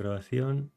Grabación.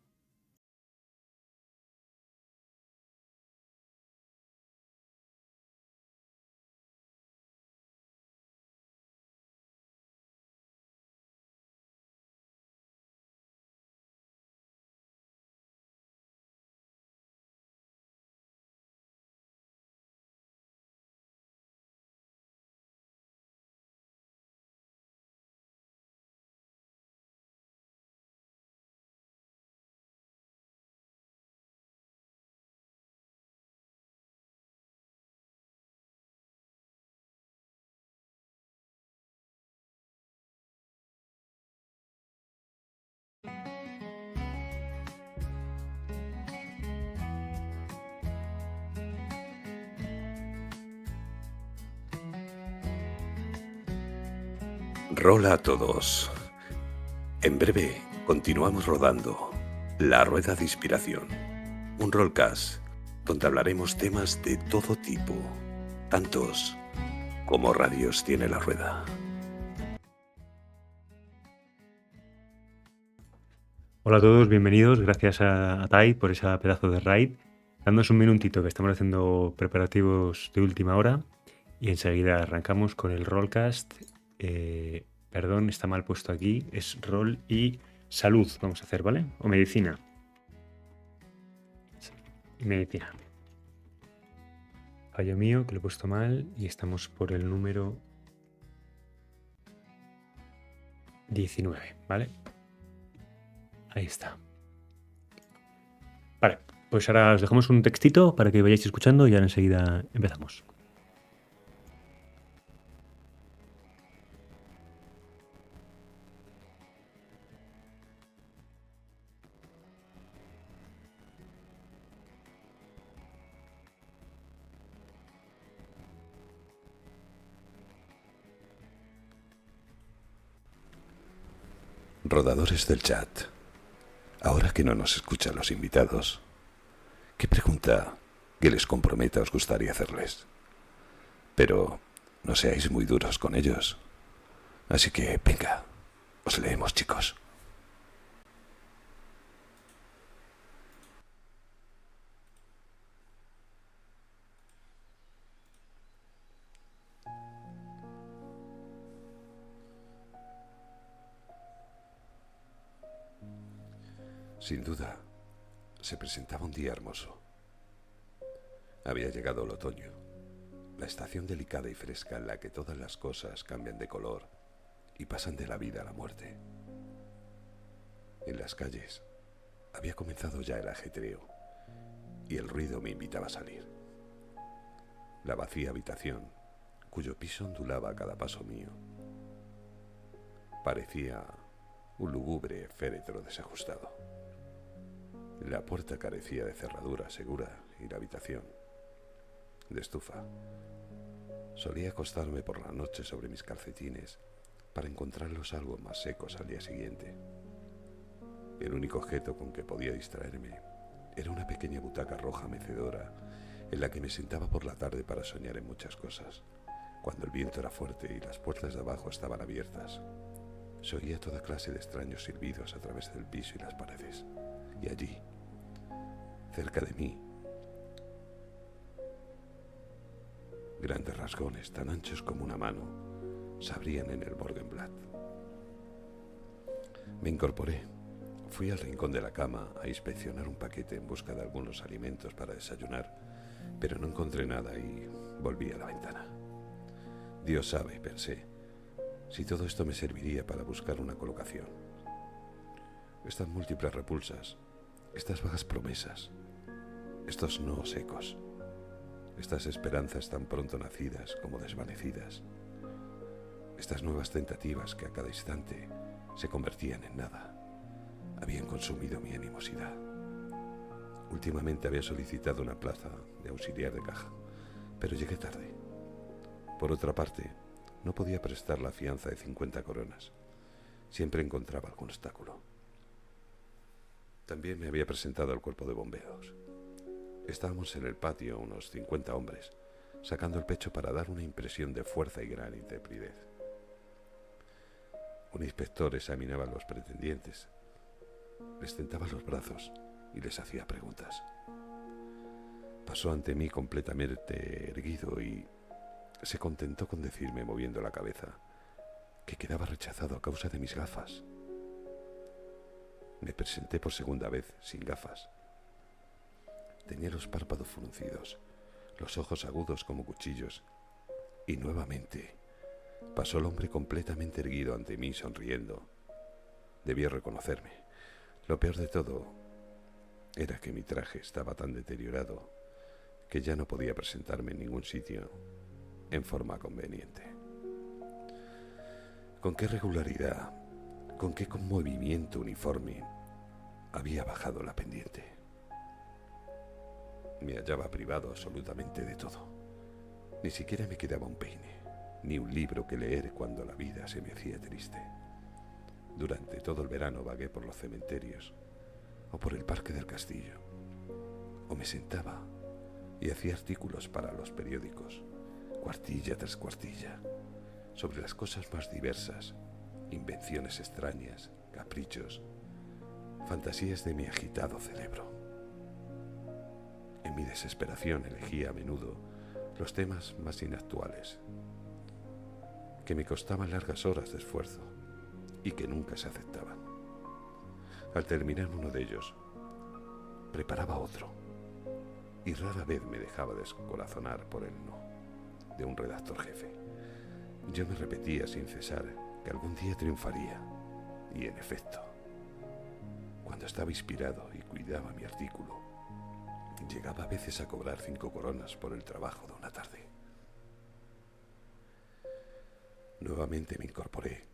Rola a todos. En breve continuamos rodando La Rueda de Inspiración, un rollcast donde hablaremos temas de todo tipo, tantos como radios tiene la rueda. Hola a todos, bienvenidos. Gracias a Tai por ese pedazo de raid. Dándonos un minutito que estamos haciendo preparativos de última hora y enseguida arrancamos con el rollcast. Perdón, está mal puesto aquí. Es rol y salud vamos a hacer, ¿vale? O medicina. Y medicina. Fallo mío, que lo he puesto mal y estamos por el número 19, ¿vale? Ahí está. Vale, pues ahora os dejamos un textito para que vayáis escuchando y ahora enseguida empezamos. Rodadores del chat, ahora que no nos escuchan los invitados, ¿qué pregunta que les comprometa os gustaría hacerles? Pero no seáis muy duros con ellos. Así que, venga, os leemos, chicos. Sin duda, se presentaba un día hermoso. Había llegado el otoño, la estación delicada y fresca en la que todas las cosas cambian de color y pasan de la vida a la muerte. En las calles había comenzado ya el ajetreo y el ruido me invitaba a salir. La vacía habitación, cuyo piso ondulaba a cada paso mío, parecía un lúgubre féretro desajustado. La puerta carecía de cerradura segura y la habitación de estufa. Solía acostarme por la noche sobre mis calcetines para encontrarlos algo más secos al día siguiente. El único objeto con que podía distraerme era una pequeña butaca roja mecedora en la que me sentaba por la tarde para soñar en muchas cosas. Cuando el viento era fuerte y las puertas de abajo estaban abiertas, se oía toda clase de extraños silbidos a través del piso y las paredes. Y allí, cerca de mí, grandes rasgones tan anchos como una mano se abrían en el Morgenblatt. Me incorporé. Fui al rincón de la cama a inspeccionar un paquete en busca de algunos alimentos para desayunar, pero no encontré nada y volví a la ventana. Dios sabe, pensé, si todo esto me serviría para buscar una colocación. Estas múltiples repulsas, estas vagas promesas, estos no secos, estas esperanzas tan pronto nacidas como desvanecidas, estas nuevas tentativas que a cada instante se convertían en nada, habían consumido mi animosidad. Últimamente había solicitado una plaza de auxiliar de caja, pero llegué tarde. Por otra parte, no podía prestar la fianza de 50 coronas. Siempre encontraba algún obstáculo. También me había presentado al cuerpo de bomberos. Estábamos en el patio unos 50 hombres, sacando el pecho para dar una impresión de fuerza y gran intrepidez. Un inspector examinaba a los pretendientes. les tentaba los brazos y les hacía preguntas. Pasó ante mí completamente erguido y se contentó con decirme, moviendo la cabeza, que quedaba rechazado a causa de mis gafas. Me presenté por segunda vez sin gafas. Tenía los párpados fruncidos, los ojos agudos como cuchillos, y nuevamente pasó el hombre completamente erguido ante mí, sonriendo. Debió reconocerme. Lo peor de todo era que mi traje estaba tan deteriorado que ya no podía presentarme en ningún sitio en forma conveniente. ¿Con qué regularidad, con qué movimiento uniforme había bajado la pendiente? Me hallaba privado absolutamente de todo. Ni siquiera me quedaba un peine, ni un libro que leer cuando la vida se me hacía triste. Durante todo el verano vagué por los cementerios o por el parque del castillo, o me sentaba y hacía artículos para los periódicos, cuartilla tras cuartilla, sobre las cosas más diversas, invenciones extrañas, caprichos, fantasías de mi agitado cerebro. En mi desesperación elegía a menudo los temas más inactuales, que me costaban largas horas de esfuerzo y que nunca se aceptaban. Al terminar uno de ellos, preparaba otro, y rara vez me dejaba descorazonar por el no de un redactor jefe. Yo me repetía sin cesar que algún día triunfaría, y en efecto, cuando estaba inspirado y cuidaba mi artículo, llegaba a veces a cobrar 5 coronas por el trabajo de una tarde. Nuevamente me incorporé,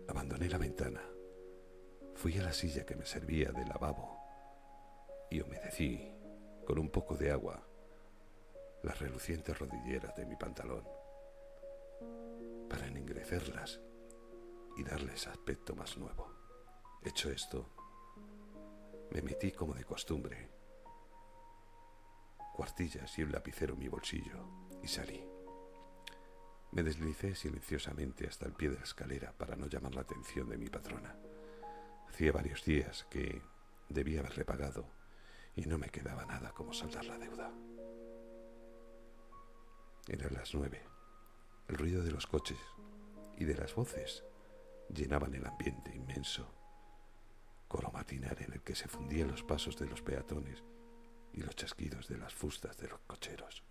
abandoné la ventana, fui a la silla que me servía de lavabo y humedecí con un poco de agua las relucientes rodilleras de mi pantalón para ennegrecerlas y darles aspecto más nuevo. Hecho esto, me metí como de costumbre, cuartillas y un lapicero en mi bolsillo, y salí. Me deslicé silenciosamente hasta el pie de la escalera para no llamar la atención de mi patrona. Hacía varios días que debía haberle pagado y no me quedaba nada como saldar la deuda. Eran las 9. El ruido de los coches y de las voces llenaban el ambiente inmenso, coro matinal en el que se fundían los pasos de los peatones y los chasquidos de las fustas de los cocheros.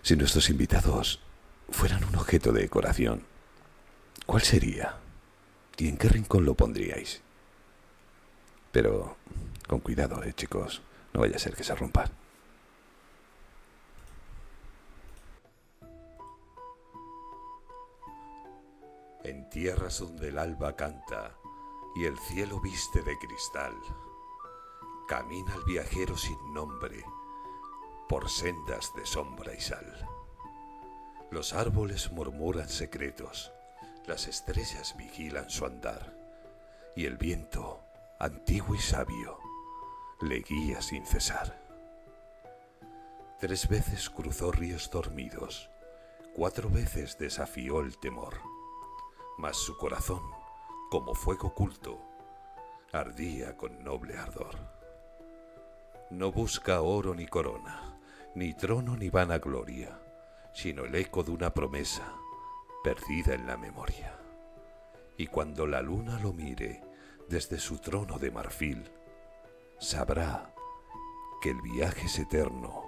Si nuestros invitados fueran un objeto de decoración, ¿cuál sería? ¿Y en qué rincón lo pondríais? Pero con cuidado, chicos, no vaya a ser que se rompan. En tierras donde el alba canta y el cielo viste de cristal, camina el viajero sin nombre por sendas de sombra y sal. Los árboles murmuran secretos, las estrellas vigilan su andar, y el viento, antiguo y sabio, le guía sin cesar. 3 veces cruzó ríos dormidos, 4 veces desafió el temor, mas su corazón, como fuego oculto, ardía con noble ardor. No busca oro ni corona, ni trono ni vanagloria, sino el eco de una promesa perdida en la memoria. Y cuando la luna lo mire desde su trono de marfil, sabrá que el viaje es eterno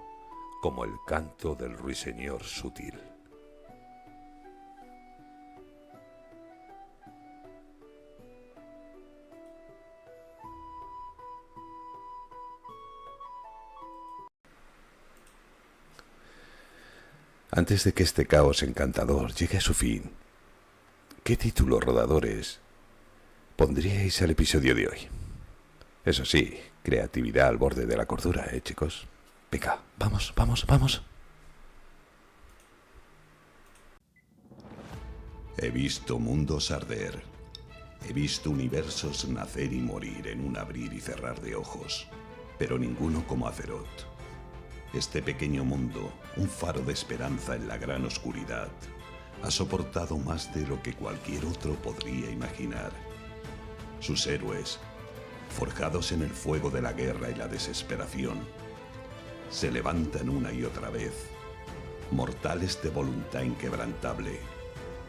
como el canto del ruiseñor sutil. Antes de que este caos encantador llegue a su fin, ¿qué títulos rodadores pondríais al episodio de hoy? Eso sí, creatividad al borde de la cordura, chicos. Venga, vamos, vamos, vamos. He visto mundos arder. He visto universos nacer y morir en un abrir y cerrar de ojos, pero ninguno como Azeroth. Este pequeño mundo, un faro de esperanza en la gran oscuridad, ha soportado más de lo que cualquier otro podría imaginar. Sus héroes, forjados en el fuego de la guerra y la desesperación, se levantan una y otra vez, mortales de voluntad inquebrantable,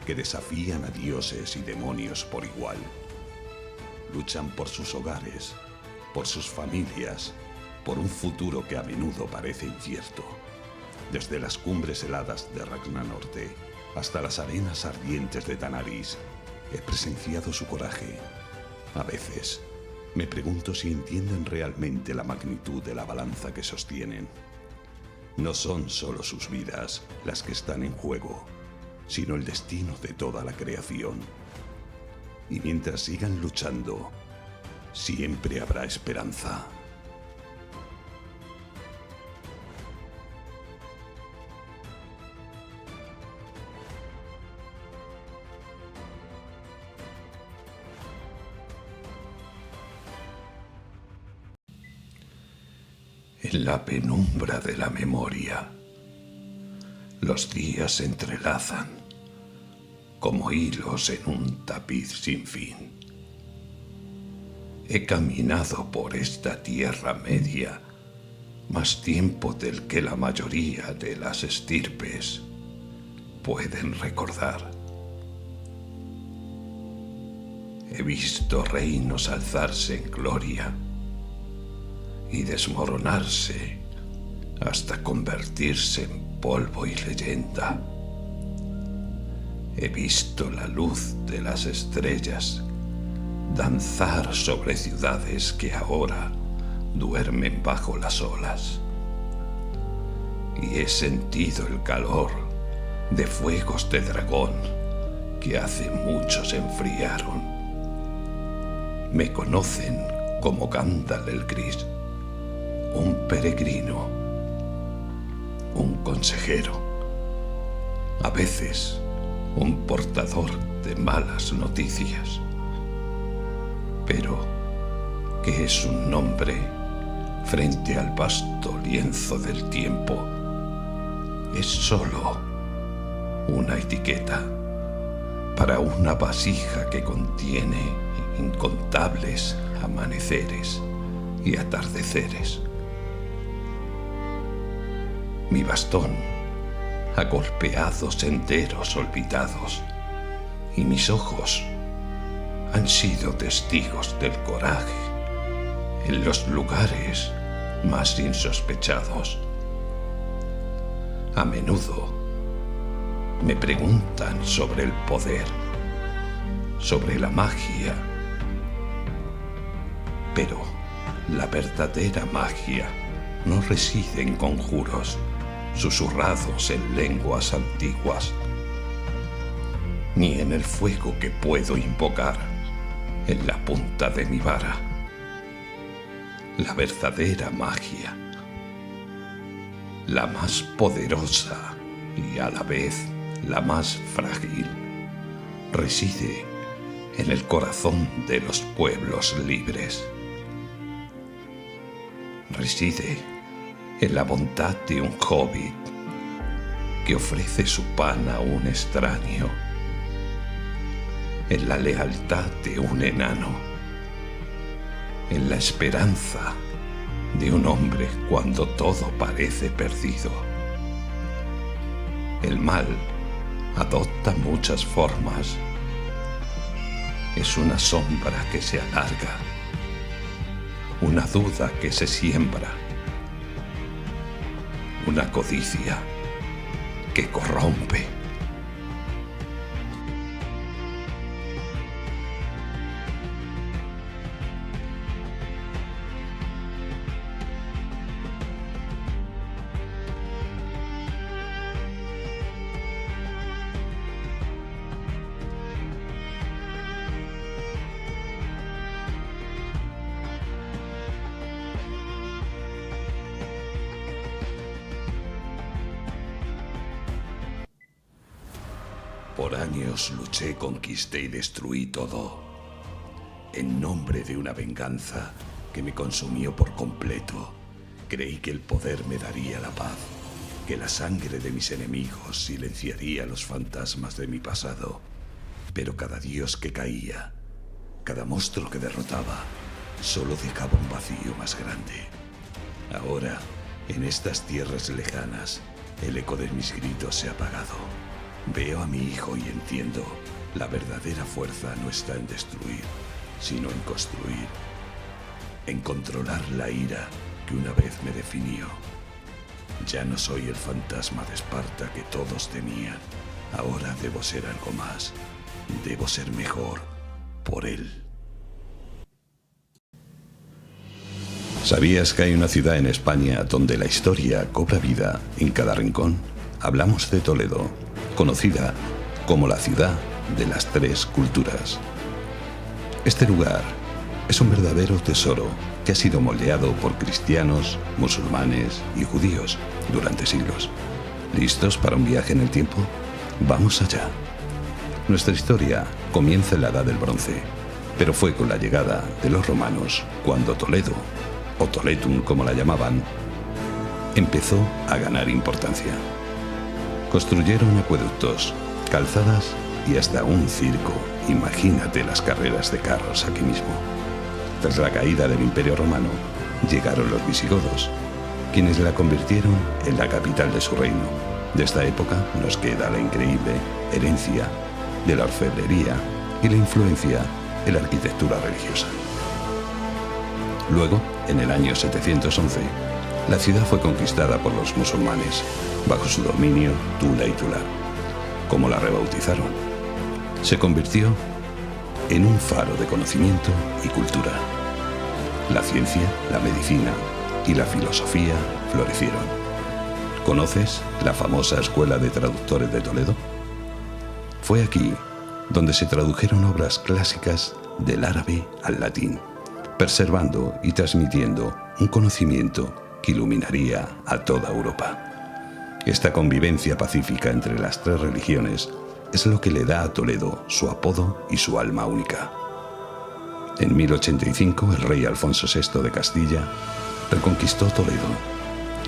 que desafían a dioses y demonios por igual. Luchan por sus hogares, por sus familias, por un futuro que a menudo parece incierto. Desde las cumbres heladas de Ragnanorte hasta las arenas ardientes de Tanaris, he presenciado su coraje. A veces, me pregunto si entienden realmente la magnitud de la balanza que sostienen. No son solo sus vidas las que están en juego, sino el destino de toda la creación. Y mientras sigan luchando, siempre habrá esperanza. En la penumbra de la memoria, los días se entrelazan como hilos en un tapiz sin fin. He caminado por esta tierra media más tiempo del que la mayoría de las estirpes pueden recordar. He visto reinos alzarse en gloria y desmoronarse hasta convertirse en polvo y leyenda. He visto la luz de las estrellas danzar sobre ciudades que ahora duermen bajo las olas. Y he sentido el calor de fuegos de dragón que hace mucho se enfriaron. Me conocen como Gandalf el Gris, un peregrino, un consejero, a veces un portador de malas noticias. Pero, ¿qué es un nombre frente al vasto lienzo del tiempo? Es solo una etiqueta para una vasija que contiene incontables amaneceres y atardeceres. Mi bastón ha golpeado senderos olvidados y mis ojos han sido testigos del coraje en los lugares más insospechados. A menudo me preguntan sobre el poder, sobre la magia, pero la verdadera magia no reside en conjuros susurrados en lenguas antiguas, ni en el fuego que puedo invocar en la punta de mi vara. La verdadera magia, la más poderosa y a la vez la más frágil, reside en el corazón de los pueblos libres. Reside en la bondad de un hobbit que ofrece su pan a un extraño, en la lealtad de un enano, en la esperanza de un hombre cuando todo parece perdido. El mal adopta muchas formas. Es una sombra que se alarga, una duda que se siembra, una codicia que corrompe. Por años luché, conquisté y destruí todo, en nombre de una venganza que me consumió por completo Creí que el poder me daría la paz, que la sangre de mis enemigos silenciaría los fantasmas de mi pasado. Pero cada dios que caía, cada monstruo que derrotaba, solo dejaba un vacío más grande. Ahora, en estas tierras lejanas, el eco de mis gritos se ha apagado. Veo a mi hijo y entiendo, la verdadera fuerza no está en destruir, sino en construir, en controlar la ira que una vez me definió. Ya no soy el fantasma de Esparta que todos temían. Ahora debo ser algo más. Debo ser mejor por él. ¿Sabías que hay una ciudad en España donde la historia cobra vida en cada rincón? Hablamos de Toledo, conocida como la ciudad de las tres culturas. Este lugar es un verdadero tesoro que ha sido moldeado por cristianos, musulmanes y judíos durante siglos. ¿Listos para un viaje en el tiempo? Vamos allá. Nuestra historia comienza en la Edad del Bronce, pero fue con la llegada de los romanos cuando Toledo, o Toletum como la llamaban, empezó a ganar importancia. Construyeron acueductos, calzadas y hasta un circo. Imagínate las carreras de carros aquí mismo. Tras la caída del Imperio Romano, llegaron los visigodos, quienes la convirtieron en la capital de su reino. De esta época nos queda la increíble herencia de la orfebrería y la influencia en la arquitectura religiosa. Luego, en el año 711, la ciudad fue conquistada por los musulmanes, bajo su dominio Tula y Tular, como la rebautizaron. Se convirtió en un faro de conocimiento y cultura. La ciencia, la medicina y la filosofía florecieron. ¿Conoces la famosa Escuela de Traductores de Toledo? Fue aquí donde se tradujeron obras clásicas del árabe al latín, preservando y transmitiendo un conocimiento que iluminaría a toda Europa. Esta convivencia pacífica entre las tres religiones es lo que le da a Toledo su apodo y su alma única. En 1085, el rey Alfonso VI de Castilla reconquistó Toledo,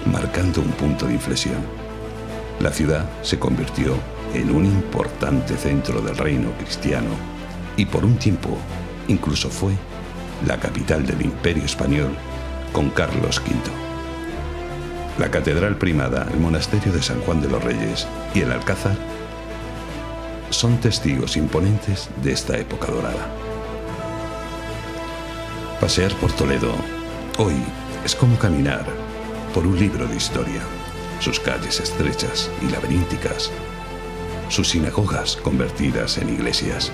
marcando un punto de inflexión. La ciudad se convirtió en un importante centro del reino cristiano y por un tiempo incluso fue la capital del Imperio Español con Carlos V. La Catedral Primada, el Monasterio de San Juan de los Reyes y el Alcázar son testigos imponentes de esta época dorada. Pasear por Toledo hoy es como caminar por un libro de historia. Sus calles estrechas y laberínticas, sus sinagogas convertidas en iglesias,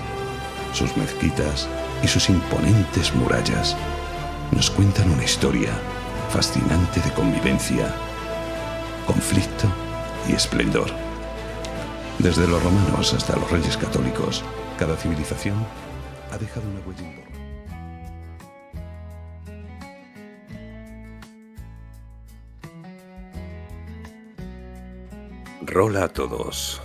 sus mezquitas y sus imponentes murallas nos cuentan una historia fascinante de convivencia, conflicto y esplendor. Desde los romanos hasta los reyes católicos, cada civilización ha dejado una huella importante. Rola a todos.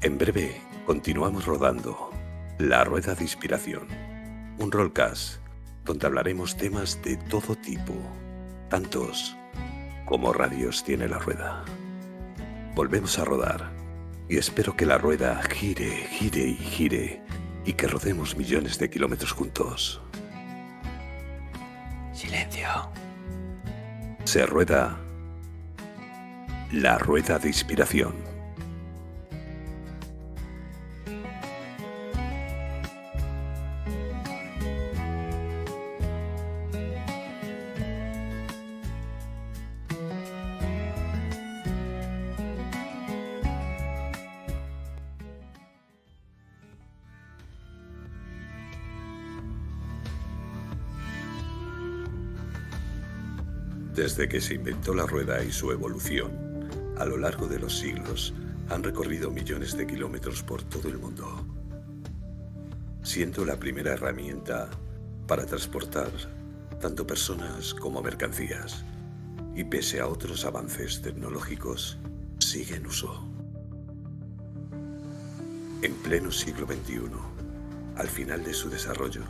En breve continuamos rodando La Rueda de Inspiración, un rollcast donde hablaremos temas de todo tipo, tantos como radios tiene la rueda. Volvemos a rodar y espero que la rueda gire, gire y gire y que rodemos millones de kilómetros juntos. Silencio. Se rueda La Rueda de Inspiración. Desde que se inventó la rueda y su evolución, a lo largo de los siglos, han recorrido millones de kilómetros por todo el mundo, siendo la primera herramienta para transportar tanto personas como mercancías, y pese a otros avances tecnológicos, sigue en uso. En pleno siglo XXI, al final de su desarrollo,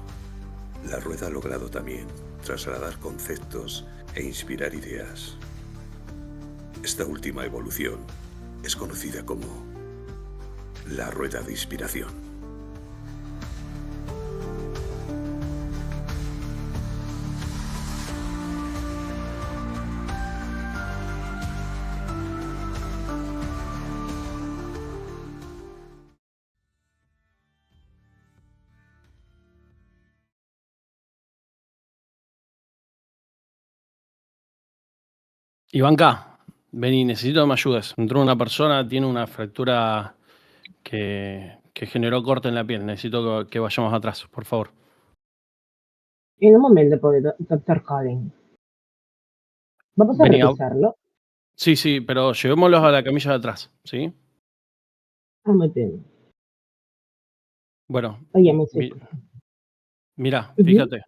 la rueda ha logrado también trasladar conceptos e inspirar ideas. Esta última evolución es conocida como la rueda de inspiración. Ivanka, vení, necesito que me ayudes. Entró una persona, tiene una fractura que generó corte en la piel. Necesito que vayamos atrás, por favor. En un momento, poi, doctor Colin. Vamos a Vení, revisarlo. sí, sí, pero llevémoslos a la camilla de atrás, ¿sí? Ah, muy bien. Bueno, Oye, músico. mira, Ujú. fíjate.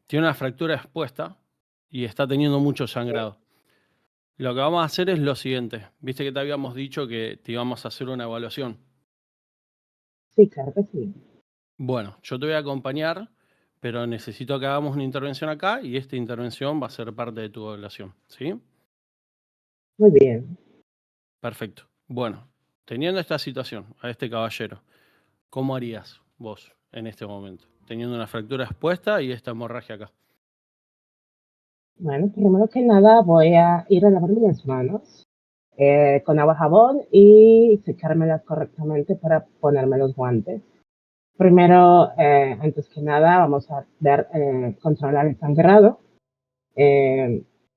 Tiene una fractura expuesta y está teniendo mucho sangrado. Lo que vamos a hacer es lo siguiente. Viste que te habíamos dicho que te íbamos a hacer una evaluación. Sí, claro que sí. Bueno, yo te voy a acompañar, pero necesito que hagamos una intervención acá y esta intervención va a ser parte de tu evaluación, ¿sí? Muy bien. Perfecto. Bueno, teniendo esta situación, a este caballero, ¿cómo harías vos en este momento? Teniendo una fractura expuesta y esta hemorragia acá. Bueno, primero que nada voy a ir a lavarme las manos con agua jabón y secármelas correctamente para ponerme los guantes. Primero, antes que nada, vamos a ver, controlar el sangrado,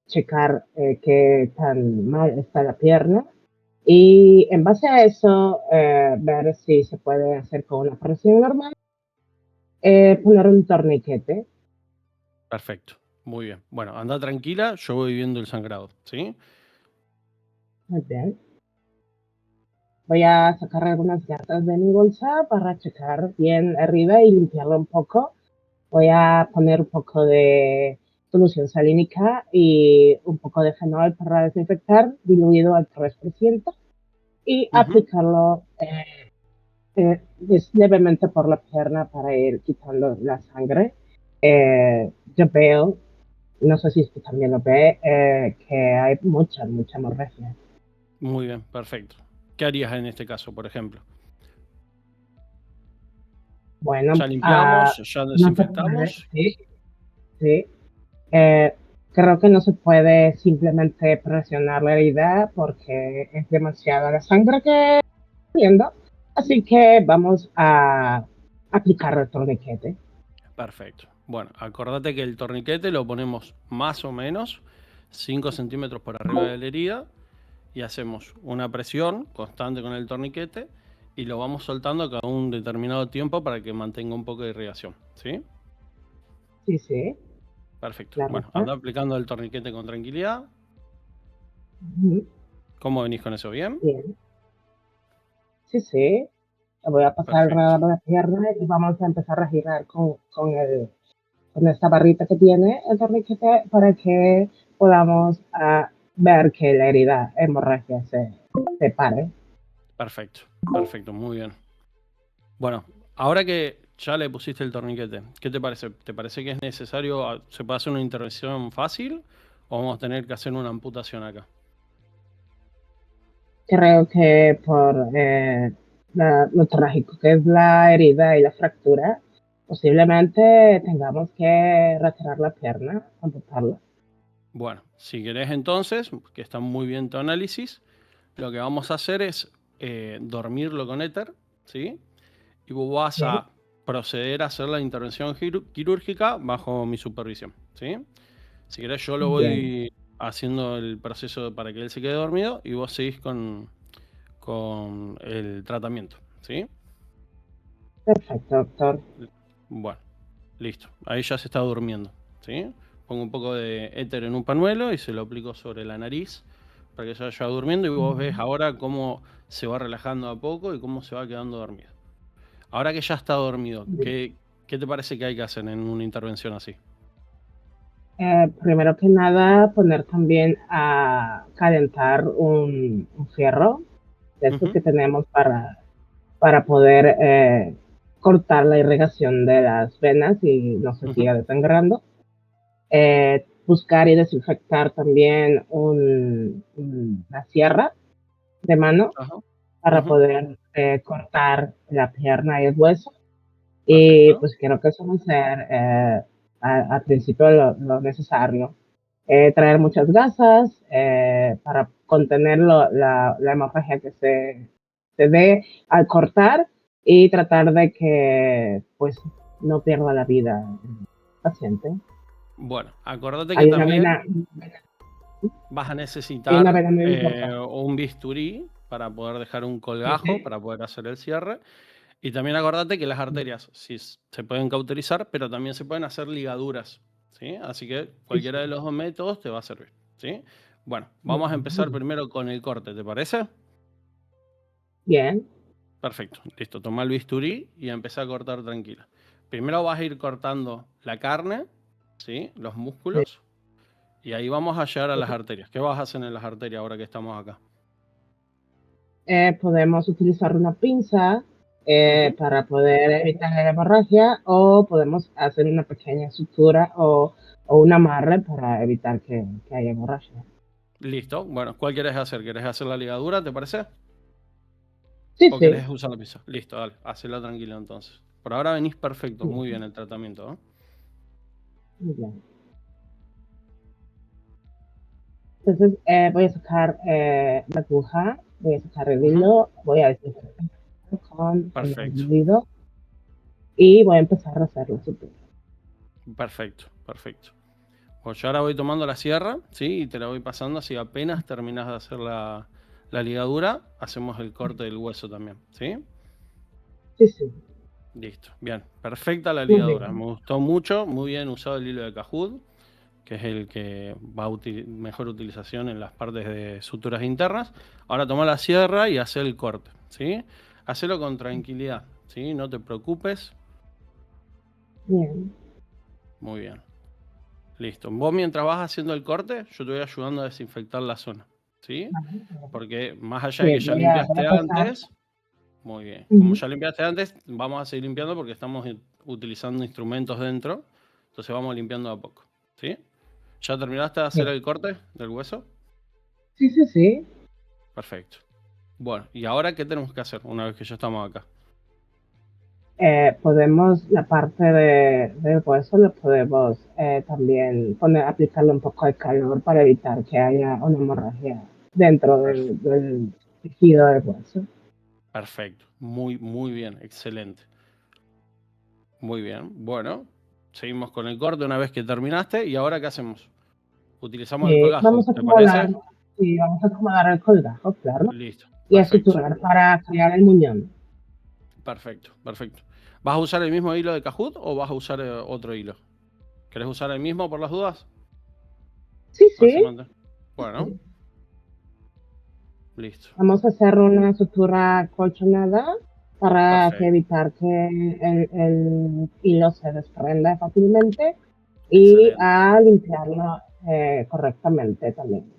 checar qué tan mal está la pierna y en base a eso, ver si se puede hacer con una presión normal, poner un torniquete. Perfecto. Muy bien. Bueno, anda tranquila, yo voy viendo el sangrado, ¿sí? Muy bien. Voy a sacar algunas gasas de mi bolsa para checar bien arriba y limpiarlo un poco. Voy a poner un poco de solución salínica y un poco de fenol para desinfectar, diluido al 3%, y aplicarlo levemente por la pierna para ir quitando la sangre. Yo veo, no sé si usted también lo ve, que hay mucha hemorragia. Muy bien, perfecto. ¿Qué harías en este caso, por ejemplo? Bueno, Ya limpiamos, ya no se puede, desinfectamos. sí. Creo que no se puede simplemente presionar la herida porque es demasiada la sangre que está saliendo. Así que vamos a aplicar el torniquete. Perfecto. Bueno, acordate que el torniquete lo ponemos más o menos 5 centímetros por arriba de la herida y hacemos una presión constante con el torniquete y lo vamos soltando cada un determinado tiempo para que mantenga un poco de irrigación, ¿sí? Sí, sí. Perfecto. La Bueno, ropa. anda aplicando el torniquete con tranquilidad. Ujú. ¿Cómo venís con eso? ¿Bien? Bien. Sí, sí. Le voy a pasar Perfecto. alrededor de la pierna y vamos a empezar a girar con esta barrita que tiene el torniquete para que podamos ver que la herida hemorragia se pare. Perfecto. Perfecto. Muy bien. Bueno, ahora que ya le pusiste el torniquete, ¿qué te parece? ¿Te parece que es necesario, se puede hacer una intervención fácil o vamos a tener que hacer una amputación acá? Creo que por lo trágico que es la herida y la fractura, posiblemente tengamos que retirar la pierna, amputarla. Bueno, si querés entonces, que está muy bien tu análisis, lo que vamos a hacer es dormirlo con éter, ¿sí? Y vos vas Bien, a proceder a hacer la intervención quirúrgica bajo mi supervisión, ¿sí? Si querés yo lo bien. voy haciendo el proceso para que él se quede dormido y vos seguís con el tratamiento, ¿sí? Perfecto, doctor. Bueno, listo. Ahí ya se está durmiendo, ¿sí? Pongo un poco de éter en un pañuelo y se lo aplico sobre la nariz para que se vaya durmiendo y vos ves ahora cómo se va relajando a poco y cómo se va quedando dormido. Ahora que ya está dormido, ¿qué te parece que hay que hacer en una intervención así? Primero que nada, poner también a calentar un fierro de estos Ujú. que tenemos para poder cortar la irrigación de las venas y no se siga desangrando. buscar y desinfectar también una sierra de mano Ajá. para Ujú. poder cortar la pierna y el hueso. Y Perfecto. pues creo que eso va a ser al principio lo necesario. Traer muchas gasas para contener la hemorragia que se dé al cortar y tratar de que pues no pierda la vida el paciente. Bueno, acordate que Hay una también vena, vas a hay una necesitar vena muy importante. un bisturí para poder dejar un colgajo, Sí, para poder hacer el cierre. Y también acordate que las arterias sí se pueden cauterizar, pero también se pueden hacer ligaduras, ¿sí? Así que sí, cualquiera de sí. los dos métodos te va a servir, ¿sí? Bueno, Muy vamos a bien, muy empezar bien. primero con el corte, ¿te parece? Bien, Perfecto, listo. Toma el bisturí y empezá a cortar tranquila. Primero vas a ir cortando la carne, ¿sí? Los sí. músculos, y ahí vamos a llegar a las arterias. ¿Qué vas a hacer en las arterias ahora que estamos acá? Podemos utilizar una pinza Ujú. para poder evitar la hemorragia o podemos hacer una pequeña sutura o un amarre para evitar que haya hemorragia. Listo. Bueno, ¿cuál quieres hacer? ¿Quieres hacer la ligadura, te parece? Sí, ¿O sí. querés usar la pinza? Listo, dale, hacela tranquilo entonces. Por ahora venís perfecto, muy bien el tratamiento, ¿no? Muy bien. Entonces voy a sacar la aguja, voy a sacar el Ujú. hilo, voy a desinfectar con el Perfecto, hilo y voy a empezar a hacer la sutura. perfecto, perfecto. Pues yo ahora voy tomando la sierra, ¿sí? Y te la voy pasando, así apenas terminas de hacer la ligadura, hacemos el corte del hueso también, ¿sí? Sí, sí. Listo, bien, perfecta la Muy ligadura. Me bien. gustó mucho, muy bien usado el hilo de Cajud, que es el que va a mejor utilización en las partes de suturas internas. Ahora toma la sierra y hace el corte, ¿sí? Hacelo con tranquilidad, ¿sí? No te preocupes. Bien. Muy bien. Listo. Vos mientras vas haciendo el corte, yo te voy ayudando a desinfectar la zona, ¿sí? Vale. Porque más allá de Sí, que ya voy a limpiaste pasar. antes, muy bien. Como Ujú. ya limpiaste antes, vamos a seguir limpiando porque estamos utilizando instrumentos dentro. Entonces vamos limpiando a poco, ¿sí? ¿Ya terminaste de hacer Bien. el corte del hueso? Sí, sí, sí. Perfecto. Bueno, ¿y ahora qué tenemos que hacer una vez que ya estamos acá? Podemos, la parte del hueso, lo podemos también aplicarle un poco de calor para evitar que haya una hemorragia dentro Perf- del tejido del hueso. Perfecto. Muy, muy bien. Excelente. Muy bien. Bueno, seguimos con el corte una vez que terminaste. ¿Y ahora qué hacemos? Utilizamos el colgajo, Vamos a ¿te parece? acomodar, sí, vamos a acomodar el colgajo, claro, Listo. y a Perfecto. suturar para crear el muñón. Perfecto. Perfecto. ¿Vas a usar el mismo hilo de Kahoot o vas a usar otro hilo? ¿Querés usar el mismo por las dudas? Sí, Así sí, mantén. Bueno, sí. listo. Vamos a hacer una sutura colchonada para Perfecto. evitar que el hilo se desprenda fácilmente y Excelente. a limpiarlo correctamente también.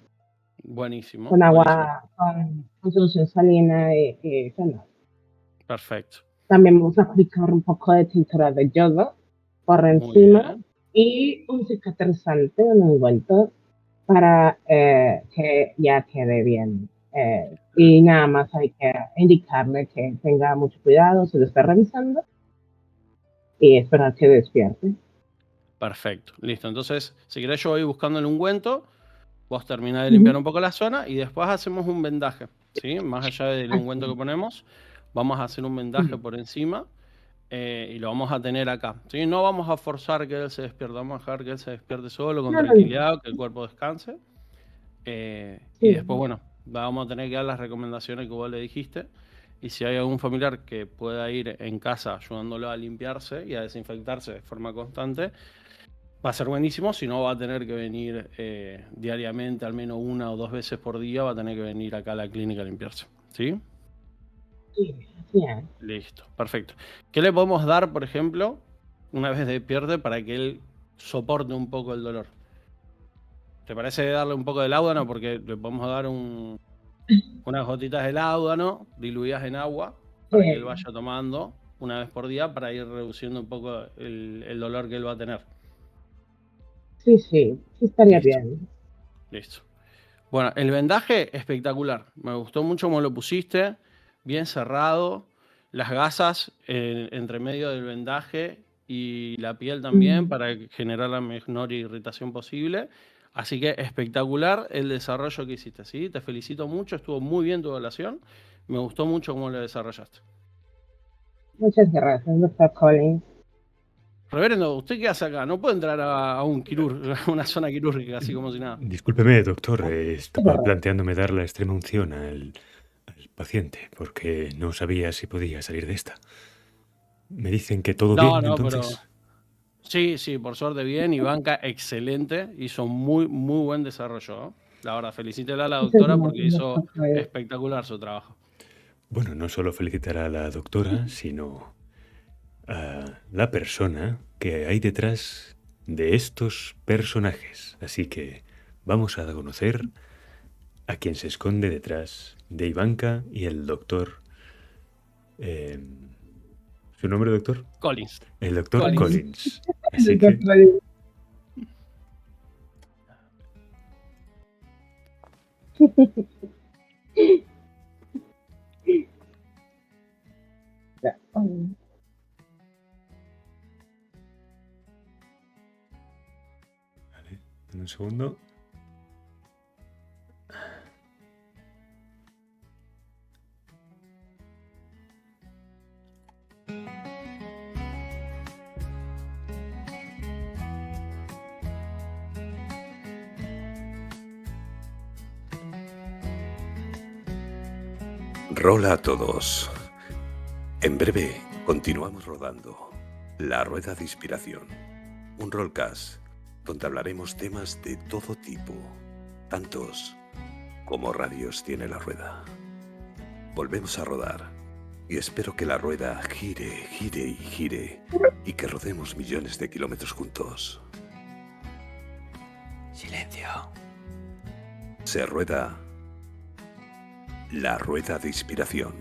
Buenísimo. Con Buenísimo. agua, con solución salina y fenol. Perfecto. También vamos a aplicar un poco de tintura de yodo por Muy encima bien. y un cicatrizante, un ungüento para que ya quede bien. Y nada más hay que indicarle que tenga mucho cuidado, se lo está revisando y esperar que despierte. Perfecto. Listo. Entonces, si querés, yo voy buscando el ungüento. Vos terminás de limpiar Ujú. un poco la zona y después hacemos un vendaje, ¿sí? Más allá del ungüento que Así, ponemos, vamos a hacer un vendaje sí, por encima y lo vamos a tener acá, ¿sí? No vamos a forzar que él se despierte, vamos a dejar que él se despierte solo, con no, no, no, tranquilidad, que el cuerpo descanse. Y después, sí, bueno, vamos a tener que dar las recomendaciones que vos le dijiste. Y si hay algún familiar que pueda ir en casa ayudándolo a limpiarse y a desinfectarse de forma constante, va a ser buenísimo, si no va a tener que venir diariamente, al menos 1 o 2 veces por día, va a tener que venir acá a la clínica a limpiarse. ¿Sí? sí, así es. Listo, perfecto. ¿Qué le podemos dar, por ejemplo, una vez despierte para que él soporte un poco el dolor? ¿Te parece darle un poco de láudano? Porque le podemos dar unas gotitas de láudano diluidas en agua para que él Sí, vaya tomando una vez por día para ir reduciendo un poco el dolor que él va a tener. Sí estaría Listo. bien. Listo. Bueno, el vendaje espectacular. Me gustó mucho cómo lo pusiste. Bien cerrado. Las gasas entre medio del vendaje y la piel también para generar la menor irritación posible. Así que espectacular el desarrollo que hiciste, ¿sí? Te felicito mucho, estuvo muy bien tu evaluación. Me gustó mucho cómo lo desarrollaste. Muchas gracias, Dr. Collins. Reverendo, ¿usted qué hace acá? No puede entrar a un a una zona quirúrgica así como si nada. Discúlpeme, doctor, Es estaba verdad. planteándome dar la extrema unción al paciente porque no sabía si podía salir de esta. Me dicen que todo No, bien, no, entonces. pero sí, por suerte bien. Ivanka, excelente. Hizo muy buen desarrollo, ¿no? La verdad, felicítela a la Muchas doctora porque gracias, hizo Dr. Collins. espectacular su trabajo. Bueno, no solo felicitar a la doctora, sino a la persona que hay detrás de estos personajes. Así que vamos a conocer a quien se esconde detrás de Ivanka y el doctor. ¿Su nombre, doctor? Collins. El doctor Collins. Collins. Así Dr. que Collins. Ya. vale, un segundo. Rola a todos. En breve continuamos rodando La Rueda de Inspiración, un rollcast donde hablaremos temas de todo tipo, tantos como radios tiene la rueda. Volvemos a rodar y espero que la rueda gire, gire y gire y que rodemos millones de kilómetros juntos. Silencio. Se rueda La Rueda de Inspiración.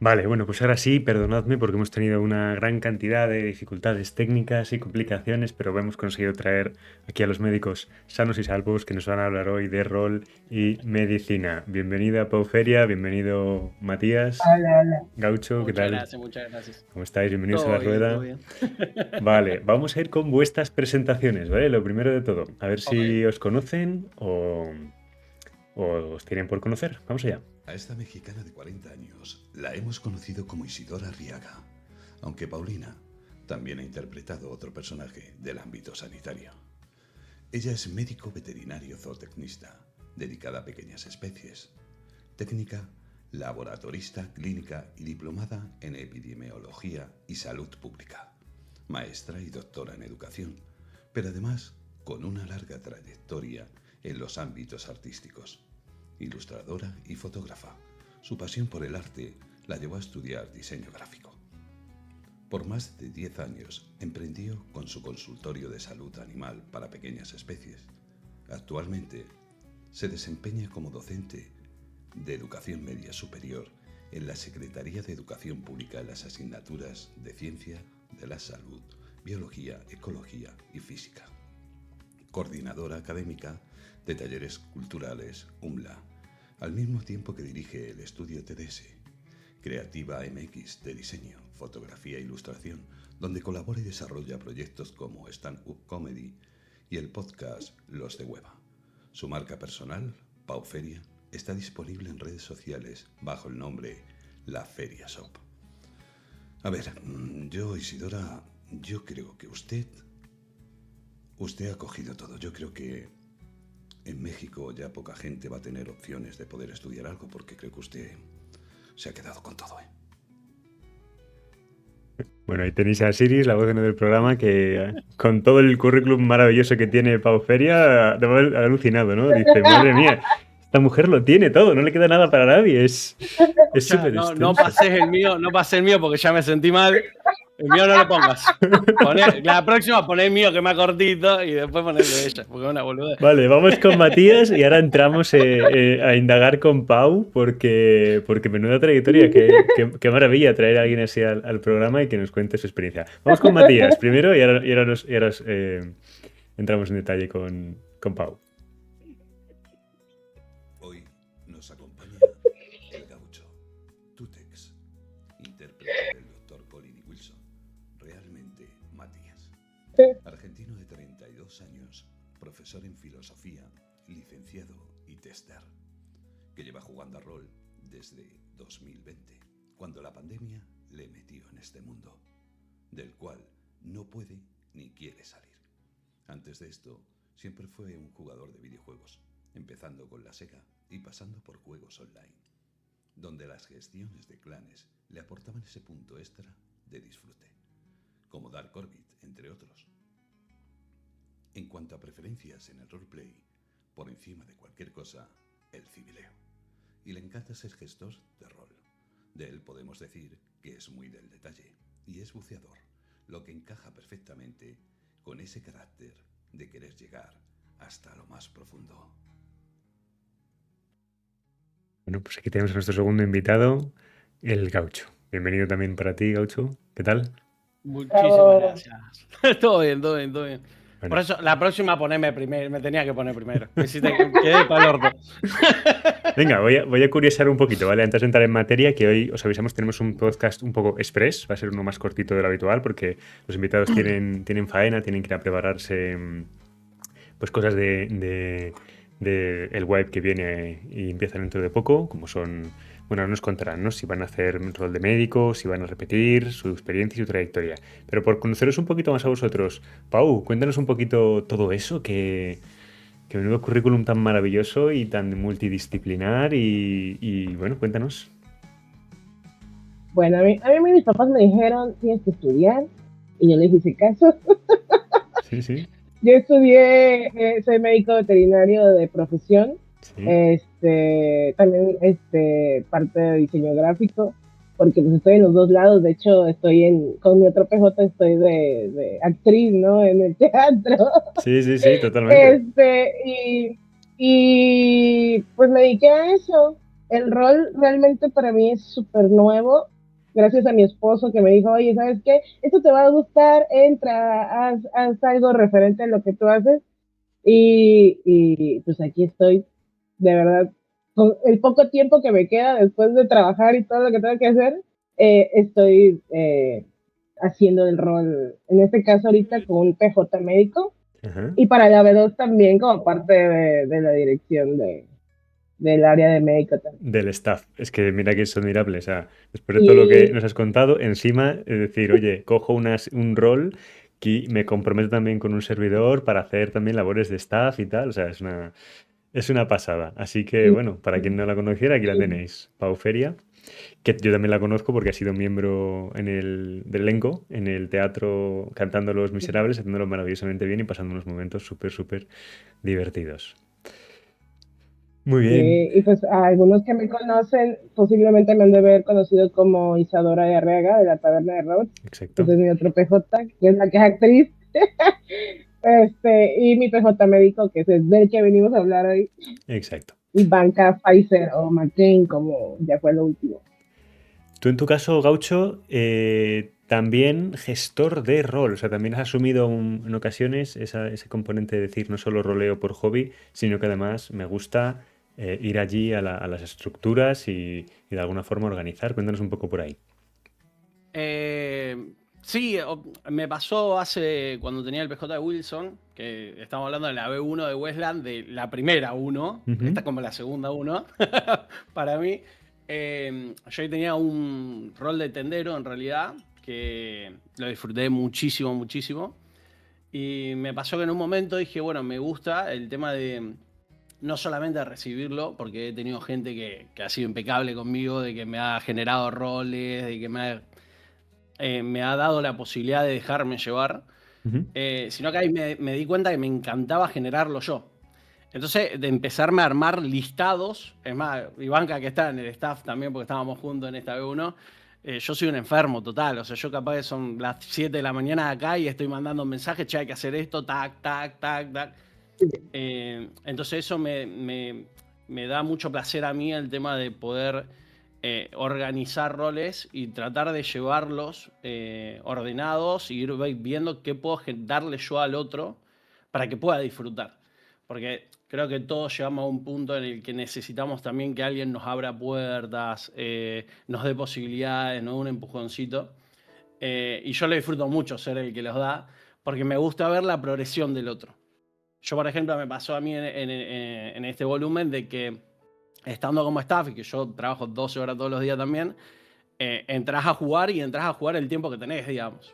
Vale, bueno, pues ahora sí, perdonadme porque hemos tenido una gran cantidad de dificultades técnicas y complicaciones, pero hemos conseguido traer aquí a los médicos sanos y salvos que nos van a hablar hoy de rol y medicina. Bienvenida, Pau Feria, bienvenido, Matías, Hola. Gaucho, ¿qué tal? Muchas gracias. ¿Cómo estáis? Bienvenidos a Todo la bien, rueda. todo bien. Vale, vamos a ir con vuestras presentaciones, ¿vale? Lo primero de todo, a ver si os conocen o os tienen por conocer. Vamos allá. A esta mexicana de 40 años la hemos conocido como Isidora Arriaga, aunque Paulina también ha interpretado otro personaje del ámbito sanitario. Ella es médico veterinario zootecnista, dedicada a pequeñas especies, técnica, laboratorista, clínica y diplomada en epidemiología y salud pública, maestra y doctora en educación, pero además con una larga trayectoria en los ámbitos artísticos. Ilustradora y fotógrafa, su pasión por el arte la llevó a estudiar diseño gráfico. Por más de 10 años emprendió con su consultorio de salud animal para pequeñas especies. Actualmente se desempeña como docente de educación media superior en la Secretaría de Educación Pública en las asignaturas de Ciencia de la Salud, Biología, Ecología y Física. Coordinadora académica de talleres culturales UMLA, al mismo tiempo que dirige el estudio TDS, Creativa MX de diseño, fotografía e ilustración, donde colabora y desarrolla proyectos como Stand Up Comedy y el podcast Los de Hueva. Su marca personal, Pau Feria, está disponible en redes sociales bajo el nombre La Feria Shop. A ver, yo, Isidora, yo creo que usted ha cogido todo. Yo creo que en México ya poca gente va a tener opciones de poder estudiar algo porque creo que usted se ha quedado con todo, ¿eh? Bueno, ahí tenéis a Siris, la voz del programa, que con todo el currículum maravilloso que tiene Pau Feria, ha alucinado, ¿no? Dice, madre mía, esta mujer lo tiene todo, no le queda nada para nadie, es súper No pases el mío porque ya me sentí mal. El mío no lo pongas. La próxima poné el mío que es más cortito y después poné el de ella, porque es una boludez. Vale, vamos con Matías y ahora entramos a indagar con Pau porque menuda trayectoria, qué maravilla traer a alguien así al programa y que nos cuente su experiencia. Vamos con Matías primero y ahora entramos en detalle con Pau. Hoy nos acompaña el gaucho, Tutex, intérprete del Dr. Colin Wilson, realmente Matías. Argentino de 32 años, profesor en filosofía, licenciado y tester, que lleva jugando a rol desde 2020, cuando la pandemia le metió en este mundo, del cual no puede ni quiere salir. Antes de esto, siempre fue un jugador de videojuegos, empezando con la Sega y pasando por juegos online, donde las gestiones de clanes le aportaban ese punto extra de disfrute, como Dark Orbit, entre otros. En cuanto a preferencias en el roleplay, por encima de cualquier cosa, el civileo. Y le encanta ser gestor de rol. De él podemos decir que es muy del detalle y es buceador, lo que encaja perfectamente con ese carácter de querer llegar hasta lo más profundo. Bueno, pues aquí tenemos a nuestro segundo invitado, el Gaucho. Bienvenido también para ti, Gaucho. ¿Qué tal? Muchísimas gracias. Todo bien, todo bien, todo bien. Bueno. Por eso, la próxima poneme primero, me tenía que poner primero. Me hiciste que quedé para el orto. Venga, voy a curiosar un poquito, ¿vale? Antes de entrar en materia, que hoy os avisamos, tenemos un podcast un poco express, va a ser uno más cortito de lo habitual, porque los invitados tienen faena, tienen que ir a prepararse pues cosas de el web que viene y empiezan dentro de poco, como son, bueno, nos contarán, ¿no? Si van a hacer un rol de médico, si van a repetir su experiencia y su trayectoria. Pero por conoceros un poquito más a vosotros, Pau, cuéntanos un poquito todo eso, que menudo currículum tan maravilloso y tan multidisciplinar y bueno, cuéntanos. Bueno, a mí mis papás me dijeron, tienes que estudiar, y yo les hice caso. Sí, sí. Yo estudié, soy médico veterinario de profesión, Sí. también parte de diseño gráfico, porque pues estoy en los dos lados. De hecho, con mi otro PJ estoy de actriz, ¿no? En el teatro. Sí, totalmente. Y pues me dediqué a eso. El rol realmente para mí es súper nuevo, gracias a mi esposo que me dijo, oye, ¿sabes qué? Esto te va a gustar, entra, haz algo referente a lo que tú haces. Y pues aquí estoy, de verdad, con el poco tiempo que me queda después de trabajar y todo lo que tengo que hacer, estoy haciendo el rol, en este caso ahorita con un PJ médico. Ajá. Y para la B2 también como parte de la dirección del área de médico también. Del staff. Es que mira que es admirable. O sea, después de todo lo que nos has contado, encima es decir, oye, cojo un rol y me comprometo también con un servidor para hacer también labores de staff y tal. O sea, es una pasada. Así que, bueno, para quien no la conociera, aquí la tenéis. Pau Feria, que yo también la conozco porque ha sido miembro del elenco, en el teatro, cantando Los Miserables, haciéndolo maravillosamente bien y pasando unos momentos súper, súper divertidos. Muy bien. Y pues a algunos que me conocen posiblemente me han de haber conocido como Isadora de Arreaga de la Taberna de Rhodes. Exacto. Ese es mi otro PJ, que es la que es actriz. Y mi PJ médico, que es del que venimos a hablar hoy. Exacto. Y banca Pfizer o McCain, como ya fue lo último. Tú en tu caso, Gaucho, también gestor de rol, o sea, también has asumido en ocasiones ese componente de decir no solo roleo por hobby, sino que además me gusta ir allí a las estructuras y de alguna forma organizar. Cuéntanos un poco por ahí. Sí, me pasó cuando tenía el PJ de Wilson, que estamos hablando de la B1 de Westland, de la primera 1, esta es como la segunda 1 para mí. Yo ahí tenía un rol de tendero en realidad, que lo disfruté muchísimo, muchísimo. Y me pasó que en un momento dije, bueno, me gusta el tema de no solamente recibirlo, porque he tenido gente que ha sido impecable conmigo, de que me ha generado roles, de que me ha dado la posibilidad de dejarme llevar, sino que ahí me di cuenta que me encantaba generarlo yo. Entonces, de empezarme a armar listados, es más, Ivanka que está en el staff también, porque estábamos juntos en esta B1, yo soy un enfermo total, o sea, yo capaz que son las 7 de la mañana de acá y estoy mandando mensajes, che, hay que hacer esto, tac, tac, tac, tac. Entonces eso me da mucho placer a mí el tema de poder organizar roles y tratar de llevarlos ordenados y ir viendo qué puedo darle yo al otro para que pueda disfrutar. Porque creo que todos llegamos a un punto en el que necesitamos también que alguien nos abra puertas, nos dé posibilidades, nos dé un empujoncito. Y yo le disfruto mucho ser el que los da, porque me gusta ver la progresión del otro. Yo, por ejemplo, me pasó a mí en este volumen de que, estando como staff, y que yo trabajo 12 horas todos los días también, entras a jugar y entras a jugar el tiempo que tenés, digamos.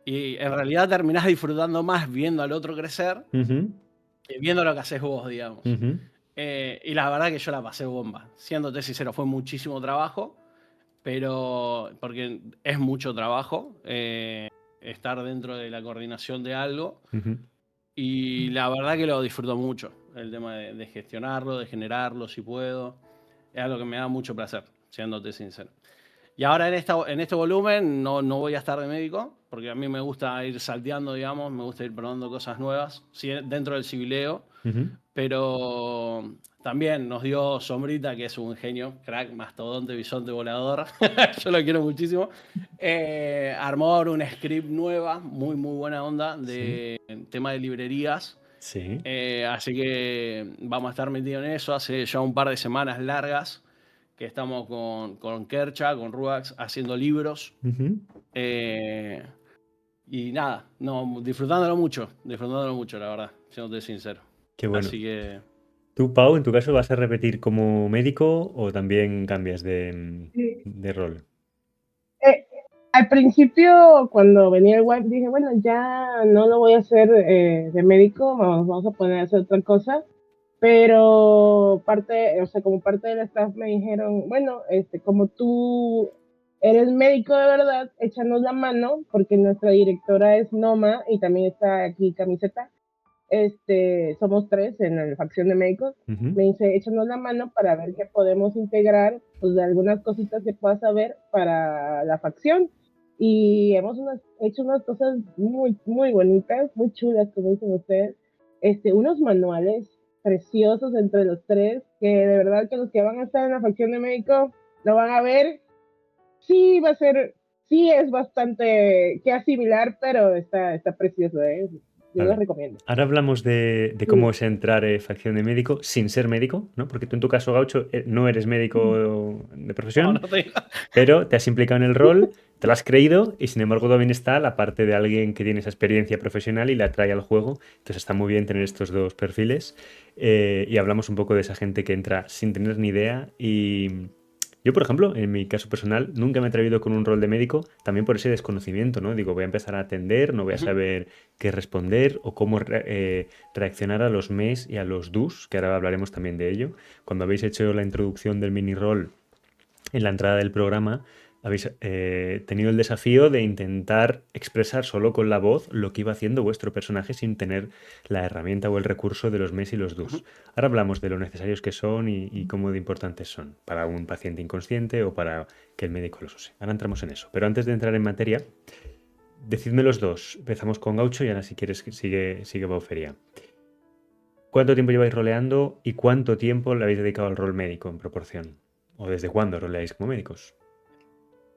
Y en realidad terminás disfrutando más viendo al otro crecer que viendo lo que haces vos, digamos. Y la verdad que yo la pasé bomba. Siéndote sincero, fue muchísimo trabajo, pero porque es mucho trabajo estar dentro de la coordinación de algo. Y la verdad que lo disfruto mucho, el tema de gestionarlo, de generarlo, si puedo. Es algo que me da mucho placer, siéndote sincero. Y ahora en este volumen no voy a estar de médico, porque a mí me gusta ir salteando, digamos, me gusta ir probando cosas nuevas, sí, dentro del civileo, pero también nos dio Sombrita, que es un genio, crack, mastodonte, bisonte, volador, yo lo quiero muchísimo. Armó un script nueva, muy buena onda, de tema de librerías. Sí. Así que vamos a estar metidos en eso, hace ya un par de semanas largas que estamos con Kercha, con Ruax, haciendo libros. Y nada, disfrutándolo mucho, la verdad, siéndote sincero. Qué bueno. Así que... ¿Tú, Pau, en tu caso vas a repetir como médico o también cambias de rol? Al principio, cuando venía el web, dije, bueno, ya no lo voy a hacer de médico, vamos a poner a hacer otra cosa. Pero como parte del staff me dijeron, bueno, como tú eres médico de verdad, échanos la mano, porque nuestra directora es Noma y también está aquí Camiseta. Somos 3 en la facción de médicos. Me dice, échanos la mano para ver qué podemos integrar, pues de algunas cositas que puedas saber para la facción. Y hemos hecho unas cosas muy bonitas, muy chulas, como dicen ustedes. Unos manuales preciosos entre los 3, que de verdad que los que van a estar en la facción de médico lo van a ver. Sí, es bastante que asimilar, pero está precioso, yo lo recomiendo. Ahora hablamos de cómo es entrar en facción de médico sin ser médico, ¿no? Porque tú en tu caso, Gaucho, no eres médico de profesión, pero te has implicado en el rol, te lo has creído y sin embargo también está la parte de alguien que tiene esa experiencia profesional y la trae al juego. Entonces está muy bien tener estos dos perfiles y hablamos un poco de esa gente que entra sin tener ni idea y... Yo, por ejemplo, en mi caso personal, nunca me he atrevido con un rol de médico, también por ese desconocimiento, ¿no? Digo, voy a empezar a atender, no voy a saber qué responder o cómo reaccionar a los MES y a los DUS, que ahora hablaremos también de ello. Cuando habéis hecho la introducción del mini rol en la entrada del programa, habéis tenido el desafío de intentar expresar solo con la voz lo que iba haciendo vuestro personaje sin tener la herramienta o el recurso de los MES y los DUS. Ahora hablamos de lo necesarios que son y cómo de importantes son para un paciente inconsciente o para que el médico los use. Ahora entramos en eso. Pero antes de entrar en materia, decidme los dos. Empezamos con Gaucho y ahora si quieres sigue Baufería. ¿Cuánto tiempo lleváis roleando y cuánto tiempo le habéis dedicado al rol médico en proporción? ¿O desde cuándo roleáis como médicos?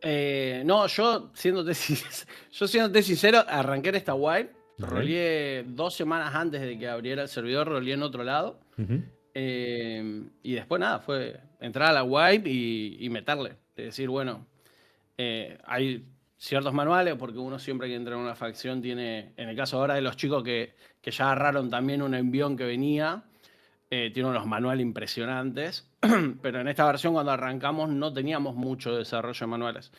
No, yo siéndote sincero, arranqué en esta wipe, roleé 2 semanas antes de que abriera el servidor, roleé en otro lado. Y después nada, fue entrar a la wipe y meterle. Es decir, bueno, hay ciertos manuales, porque uno siempre que entra en una facción tiene, en el caso ahora de los chicos que ya agarraron también un envión que venía, tiene unos manuales impresionantes, pero en esta versión cuando arrancamos no teníamos mucho desarrollo de manuales.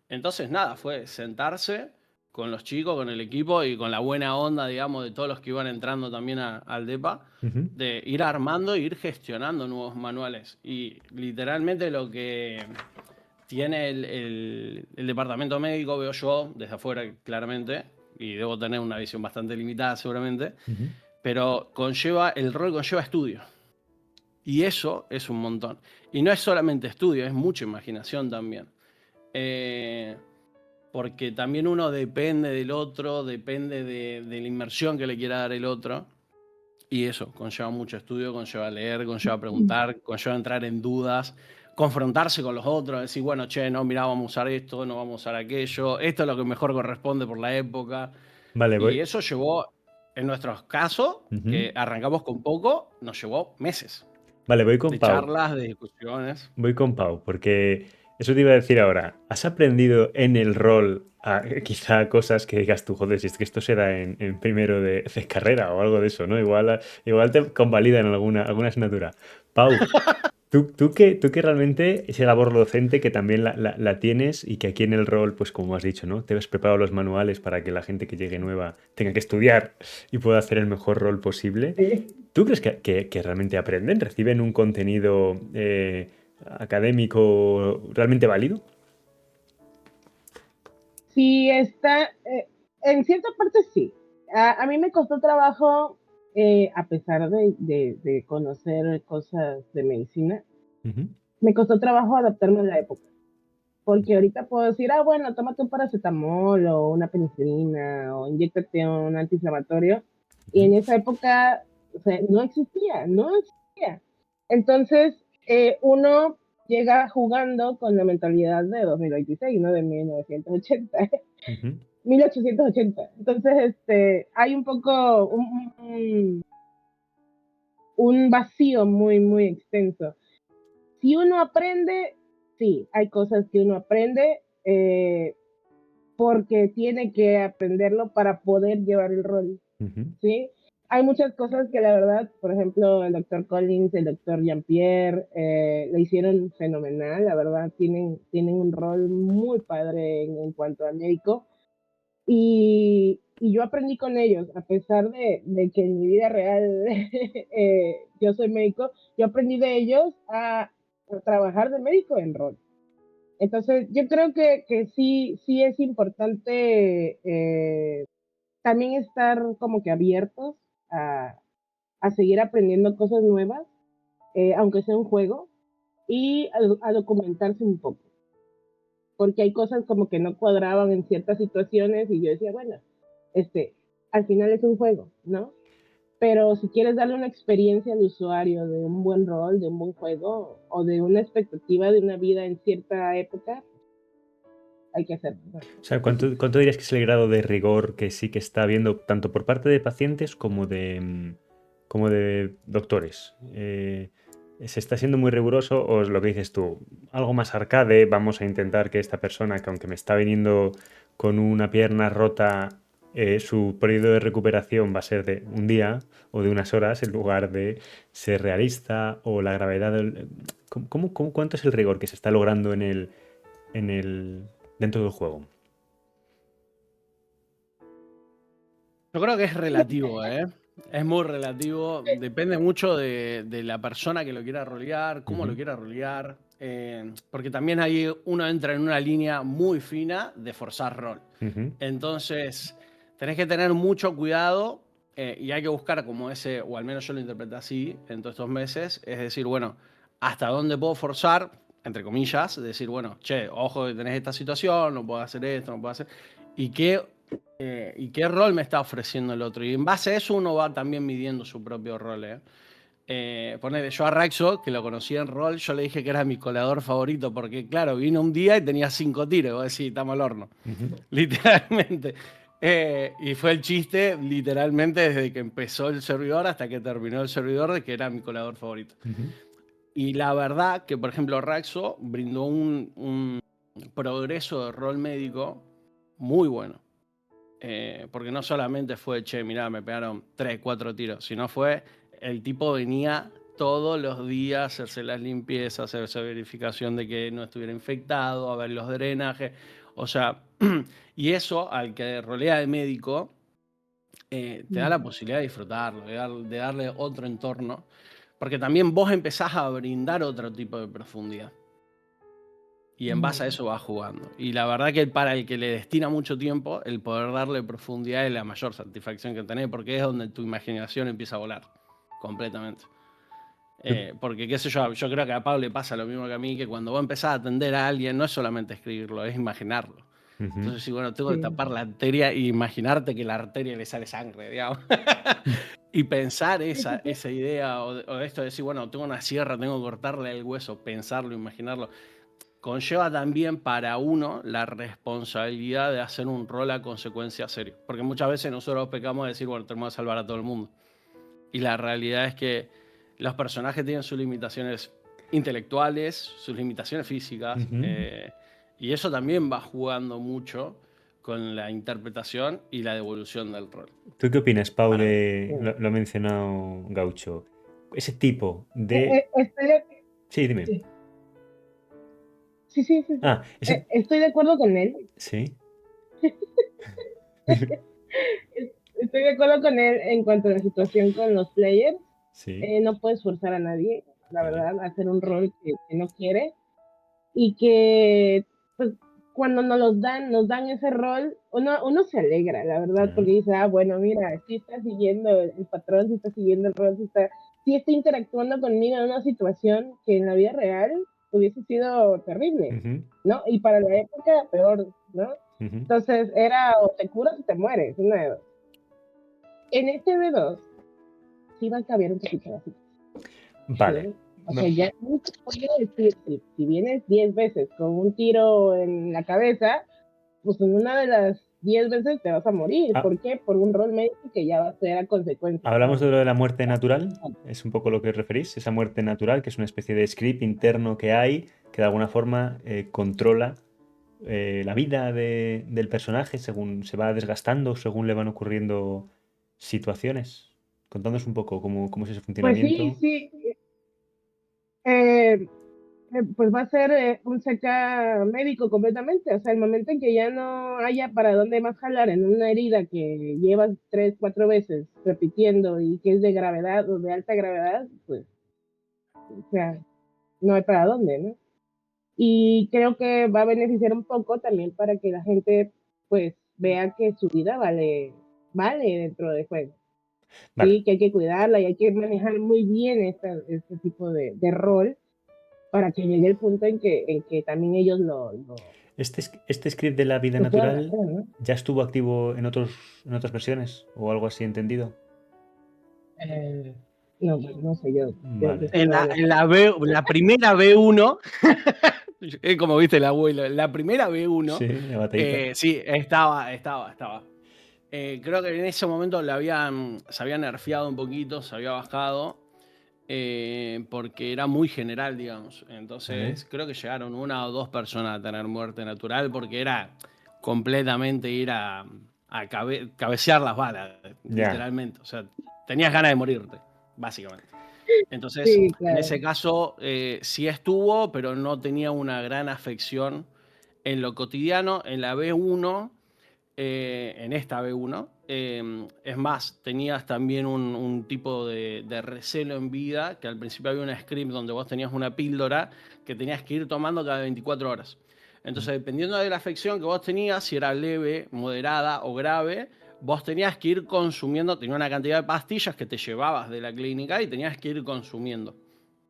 Entonces nada, fue sentarse con los chicos, con el equipo y con la buena onda, digamos, de todos los que iban entrando también al DEPA, de ir armando e ir gestionando nuevos manuales. Y literalmente lo que tiene el departamento médico, veo yo desde afuera claramente, y debo tener una visión bastante limitada seguramente, pero el rol conlleva estudio. Y eso es un montón. Y no es solamente estudio, es mucha imaginación también. porque también uno depende del otro, depende de la inmersión que le quiera dar el otro. Y eso, conlleva mucho estudio, conlleva leer, conlleva preguntar, conlleva entrar en dudas, confrontarse con los otros, decir, bueno, che, no, mira, vamos a usar esto, no vamos a usar aquello, esto es lo que mejor corresponde por la época. Vale, Y eso llevó, en nuestros casos, que arrancamos con poco, nos llevó meses Vale, voy con de Pau. charlas, de discusiones. Voy con Pau, porque eso te iba a decir ahora. ¿Has aprendido en el rol quizá cosas que digas tú, joder, si es que esto se da en primero de carrera o algo de eso, ¿no? Igual te convalidan alguna asignatura. Pau, tú que realmente esa labor docente que también la tienes y que aquí en el rol, pues como has dicho, ¿no? Te has preparado los manuales para que la gente que llegue nueva tenga que estudiar y pueda hacer el mejor rol posible. Sí. ¿Tú crees que realmente aprenden? ¿Reciben un contenido académico realmente válido? Sí, está, en cierta parte sí. A mí me costó trabajo, a pesar de conocer cosas de medicina, Ujú. me costó trabajo adaptarme a la época. Porque ahorita puedo decir, bueno, tómate un paracetamol o una penicilina o inyéctate un antiinflamatorio. Y en esa época, o sea, no existía. Entonces, uno llega jugando con la mentalidad de 2026, no de 1980, Ujú. 1880. Entonces, hay un poco un vacío muy, muy extenso. Si uno aprende, sí, hay cosas que uno aprende porque tiene que aprenderlo para poder llevar el rol, Ujú. ¿sí? Hay muchas cosas que la verdad, por ejemplo, el doctor Collins, el doctor Jean-Pierre, lo hicieron fenomenal, la verdad, tienen un rol muy padre en cuanto a médico. Y yo aprendí con ellos, a pesar de que en mi vida real yo soy médico, yo aprendí de ellos a trabajar de médico en rol. Entonces, yo creo que sí es importante también estar como que abiertos a, a seguir aprendiendo cosas nuevas, aunque sea un juego, y a documentarse un poco, porque hay cosas como que no cuadraban en ciertas situaciones y yo decía, bueno, este, al final es un juego, ¿no? Pero si quieres darle una experiencia al usuario de un buen rol, de un buen juego o de una expectativa de una vida en cierta época, hay que hacerlo. O sea, ¿cuánto dirías que es el grado de rigor que sí que está habiendo tanto por parte de pacientes como de doctores? ¿Se está siendo muy riguroso o es lo que dices tú? Algo más arcade, vamos a intentar que esta persona, que aunque me está viniendo con una pierna rota, su periodo de recuperación va a ser de un día o de unas horas en lugar de ser realista o la gravedad ¿cuánto es el rigor que se está logrando dentro del juego? Yo creo que es relativo, ¿eh? Es muy relativo, depende mucho de la persona que lo quiera rolear, cómo lo quiera rolear, porque también ahí uno entra en una línea muy fina de forzar rol. Ujú. Entonces, tenés que tener mucho cuidado y hay que buscar como ese, o al menos yo lo interpreté así en todos estos meses, es decir, bueno, hasta dónde puedo forzar, entre comillas, decir, bueno, che, ojo que tenés esta situación, no puedo hacer esto, no puedo hacer... ¿Y qué rol me está ofreciendo el otro? Y en base a eso uno va también midiendo su propio rol. Ponele, yo a Raxo, que lo conocí en rol, yo le dije que era mi colador favorito, porque claro, vino un día y tenía 5 tiros, y vos decís, estamos al horno, literalmente. Y fue el chiste, literalmente, desde que empezó el servidor hasta que terminó el servidor, de que era mi colador favorito. Y la verdad que, por ejemplo, Raxo brindó un progreso de rol médico muy bueno. Porque no solamente fue, che, mirá, me pegaron 3, 4 tiros, sino fue, el tipo venía todos los días a hacerse las limpiezas, hacerse verificación de que no estuviera infectado, a ver los drenajes, o sea, y eso al que rolea de médico, te da la posibilidad de disfrutarlo, de darle otro entorno, porque también vos empezás a brindar otro tipo de profundidad. Y en base a eso va jugando. Y la verdad que para el que le destina mucho tiempo, el poder darle profundidad es la mayor satisfacción que tenés, porque es donde tu imaginación empieza a volar completamente. Porque, qué sé yo creo que a Pablo le pasa lo mismo que a mí, que cuando vos empezás a atender a alguien, no es solamente escribirlo, es imaginarlo. Ujú. Entonces, sí, bueno, tengo que Sí. tapar la arteria y imaginarte que la arteria le sale sangre, digamos. Y pensar esa idea o esto de decir, bueno, tengo una sierra, tengo que cortarle el hueso, pensarlo, imaginarlo, conlleva también para uno la responsabilidad de hacer un rol a consecuencia serio. Porque muchas veces nosotros pecamos de decir, bueno, tenemos que salvar a todo el mundo. Y la realidad es que los personajes tienen sus limitaciones intelectuales, sus limitaciones físicas, Ujú. y eso también va jugando mucho con la interpretación y la devolución del rol. ¿Tú qué opinas, Pau, Para mí. lo ha mencionado Gaucho? Ese tipo de... Estoy de, Sí, dime. sí, sí, sí, sí, sí. Ah, ese... Estoy de acuerdo con él. Sí. Estoy de acuerdo con él en cuanto a la situación con los players. Sí. No puedes forzar a nadie, la Vale. verdad, a hacer un rol que no quiere. Y que, pues, cuando nos dan ese rol, uno se alegra, la verdad, Ah, porque dice, bueno, mira, sí está siguiendo el patrón, sí está siguiendo el rol, sí está interactuando conmigo en una situación que en la vida real hubiese sido terrible, ujú, ¿no? Y para la época, peor, ¿no? ujú. Entonces era o te curas o te mueres, una de dos. En este B2 sí va a cambiar un poquito la situación. Vale. Sí. O sea, ya no te puedo decir, si vienes 10 veces con un tiro en la cabeza, pues en una de las 10 veces te vas a morir. Ah, ¿Por qué? Por un rol médico que ya va a ser a consecuencia. hablamos de lo de la muerte natural. Es un poco lo que os referís. Esa muerte natural, que es una especie de script interno que hay, que de alguna forma controla la vida del personaje según se va desgastando, según le van ocurriendo situaciones. Contándonos un poco cómo es ese Pues sí, funcionamiento. sí. eh, pues va a ser un CK médico completamente. O sea, el momento en que ya no haya para dónde más jalar en una herida que llevas 3, 4 veces repitiendo y que es de gravedad o de alta gravedad, pues, o sea, no hay para dónde, ¿no? Y creo que va a beneficiar un poco también para que la gente, pues, vea que su vida vale dentro del juego. Vale. Sí, que hay que cuidarla y hay que manejar muy bien este tipo de rol para que llegue el punto en que también ellos Este script de la vida lo puedan natural hacer, ¿no? ya estuvo activo en otras versiones o algo así entendido. Eh, no, pues no sé, yo Vale. estoy nueva en esto. La primera B1, es como viste el abuelo, la primera B1, Sí, la batallita. sí, estaba. Creo que en ese momento se había nerfeado un poquito, se había bajado, porque era muy general, digamos. Vale. Entonces, creo que llegaron una o dos personas a tener muerte natural porque era completamente ir a cabecear las balas, Ya. literalmente. O sea, tenías ganas de morirte, básicamente. Entonces, Sí, en claro. ese caso, sí estuvo, pero no tenía una gran afección en lo cotidiano. En la B1, en esta B1, es más, tenías también un tipo de recelo en vida, que al principio había un script donde vos tenías una píldora que tenías que ir tomando cada 24 horas. Entonces, dependiendo de la afección que vos tenías, si era leve, moderada o grave, vos tenías que ir consumiendo, tenía una cantidad de pastillas que te llevabas de la clínica y tenías que ir consumiendo,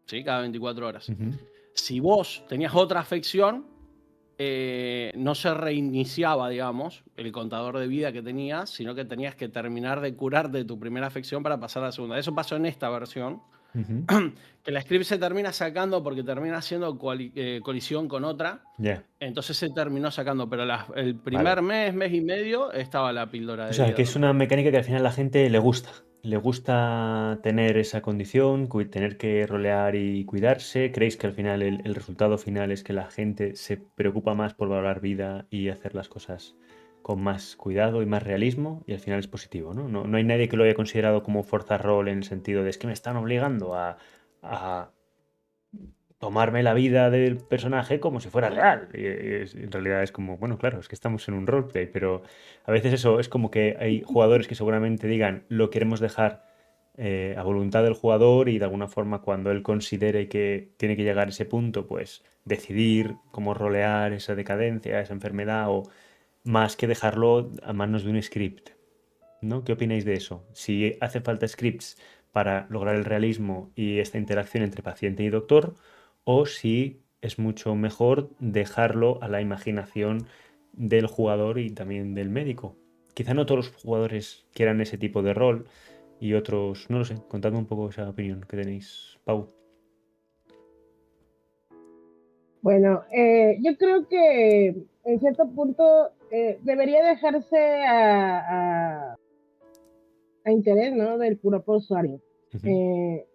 ¿sí? Cada 24 horas. Ujú. Si vos tenías otra afección, no se reiniciaba, digamos, el contador de vida que tenías, sino que tenías que terminar de curarte tu primera afección para pasar a la segunda. Eso pasó en esta versión, Ujú. que la script se termina sacando porque termina haciendo colisión con otra. Ya. Entonces se terminó sacando, pero el Vale. primer mes y medio estaba la píldora O de sea, vida que es también. una mecánica que al final a la gente le gusta. Le gusta tener esa condición, tener que rolear y cuidarse. ¿Creéis que al final el resultado final es que la gente se preocupa más por valorar vida y hacer las cosas con más cuidado y más realismo? Y al final es positivo, ¿no? No hay nadie que lo haya considerado como forzar rol en el sentido de es que me están obligando a tomarme la vida del personaje como si fuera real. Y en realidad es como, bueno, claro, es que estamos en un roleplay, pero a veces eso es como que hay jugadores que seguramente digan, lo queremos dejar a voluntad del jugador y de alguna forma cuando él considere que tiene que llegar a ese punto, pues decidir cómo rolear esa decadencia, esa enfermedad o más que dejarlo a manos de un script. ¿No? ¿Qué opináis de eso? Si hace falta scripts para lograr el realismo y esta interacción entre paciente y doctor, o si es mucho mejor dejarlo a la imaginación del jugador y también del médico. Quizá no todos los jugadores quieran ese tipo de rol y otros, no lo sé, contadme un poco esa opinión que tenéis, Pau. Bueno, yo creo que en cierto punto debería dejarse a interés, ¿no? Del propio usuario. Ujú.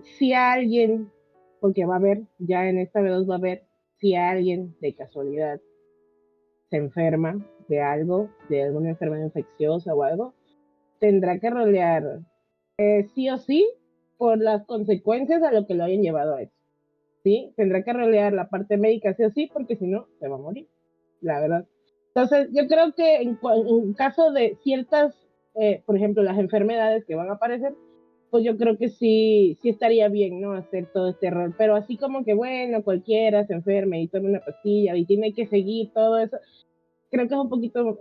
Si alguien, porque va a haber, ya en esta B2 va a haber, si alguien de casualidad se enferma de algo, de alguna enfermedad infecciosa o algo, tendrá que rolear sí o sí por las consecuencias a lo que lo hayan llevado a eso. ¿Sí? Tendrá que rolear la parte médica sí o sí, porque si no, se va a morir, la verdad. Entonces, yo creo que en caso de ciertas, por ejemplo, las enfermedades que van a aparecer, pues yo creo que sí estaría bien, ¿no? Hacer todo este rol. Pero así como que, bueno, cualquiera se enferme y tome una pastilla y tiene que seguir todo eso, creo que es un poquito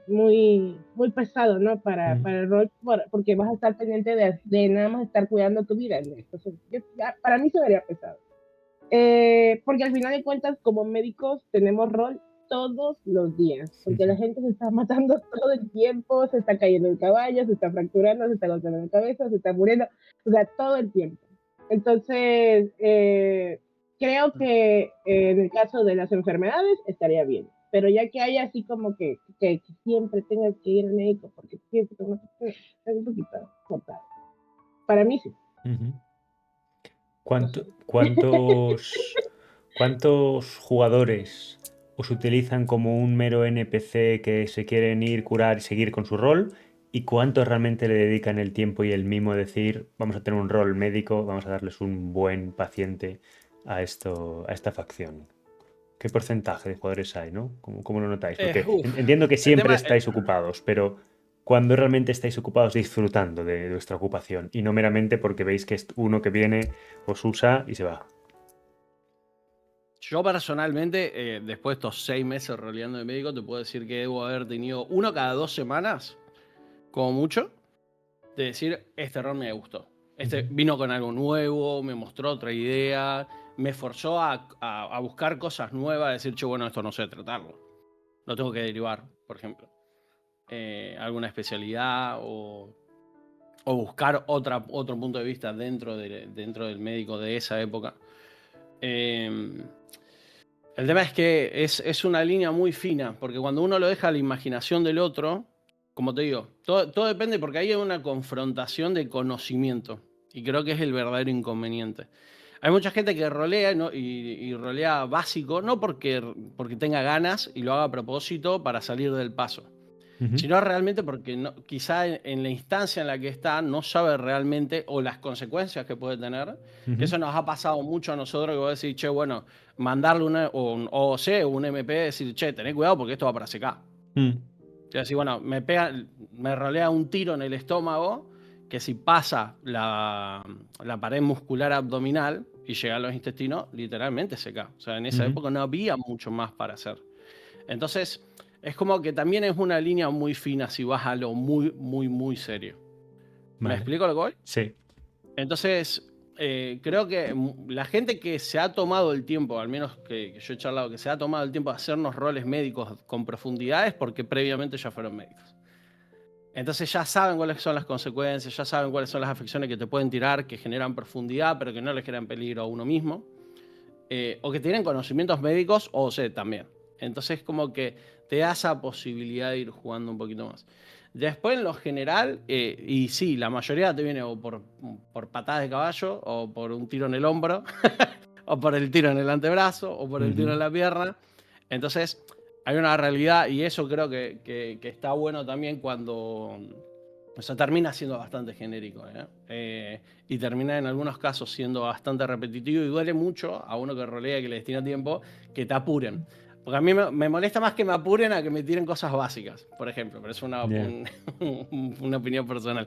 muy pesado, ¿no? Para el rol, porque vas a estar pendiente de nada más estar cuidando tu vida. Entonces, para mí se vería pesado. Porque al final de cuentas, como médicos, tenemos rol todos los días, porque la gente se está matando todo el tiempo, se está cayendo el caballo, se está fracturando, se está golpeando la cabeza, se está muriendo, o sea, todo el tiempo. Entonces, creo que en el caso de las enfermedades estaría bien, pero ya que haya así como que siempre tengas que ir al médico, porque siempre tengo que es un poquito cortado. Para mí sí. Ujú. No sé. ¿Cuántos jugadores os utilizan como un mero NPC que se quieren ir, curar y seguir con su rol? ¿Y cuántos realmente le dedican el tiempo y el mimo a decir, vamos a tener un rol médico, vamos a darles un buen paciente a esta facción? ¿Qué porcentaje de jugadores hay, no? ¿Cómo lo notáis? Porque entiendo que El siempre tema, estáis ocupados, pero cuando realmente estáis ocupados disfrutando de vuestra ocupación y no meramente porque veis que es uno que viene, os usa y se va. yo personalmente, después de estos 6 meses roleando de médico, te puedo decir que debo haber tenido uno cada 2 semanas, como mucho, de decir, este rol me gustó. Este vino con algo nuevo, me mostró otra idea, me forzó a buscar cosas nuevas, a decir, che, bueno, esto no sé tratarlo. Lo tengo que derivar, por ejemplo. Alguna especialidad o buscar otro punto de vista dentro del médico de esa época. El tema es que es una línea muy fina, porque cuando uno lo deja a la imaginación del otro, como te digo, todo depende porque ahí hay una confrontación de conocimiento y creo que es el verdadero inconveniente. Hay mucha gente que rolea, ¿no? y rolea básico, no porque tenga ganas y lo haga a propósito para salir del paso, sino realmente porque quizá en la instancia en la que está no sabe realmente o las consecuencias que puede tener, que eso nos ha pasado mucho a nosotros, que vos decís, che, bueno, mandarle un OC o un MP, decir, che, tené cuidado porque esto va para CK. O sea, si bueno, me rolea un tiro en el estómago, que si pasa la pared muscular abdominal y llega a los intestinos, literalmente se cae. O sea, en esa época no había mucho más para hacer. Entonces, es como que también es una línea muy fina si vas a lo muy, muy, muy serio. ¿Me explico lo que voy? Sí. Entonces, creo que la gente que se ha tomado el tiempo, al menos que yo he charlado, que se ha tomado el tiempo de hacernos roles médicos con profundidad es porque previamente ya fueron médicos. Entonces ya saben cuáles son las consecuencias, ya saben cuáles son las afecciones que te pueden tirar, que generan profundidad, pero que no les generan peligro a uno mismo. O que tienen conocimientos médicos, o sea, también. Entonces como que te da esa posibilidad de ir jugando un poquito más. Después, en lo general, y sí, la mayoría te viene o por patadas de caballo, o por un tiro en el hombro, o por el tiro en el antebrazo, o por el tiro en la pierna. Entonces, hay una realidad, y eso creo que está bueno también cuando... O sea, termina siendo bastante genérico, y termina en algunos casos siendo bastante repetitivo y duele mucho a uno que rolea y que le destina tiempo que te apuren. Porque a mí me molesta más que me apuren a que me tiren cosas básicas, por ejemplo, pero es una opinión personal.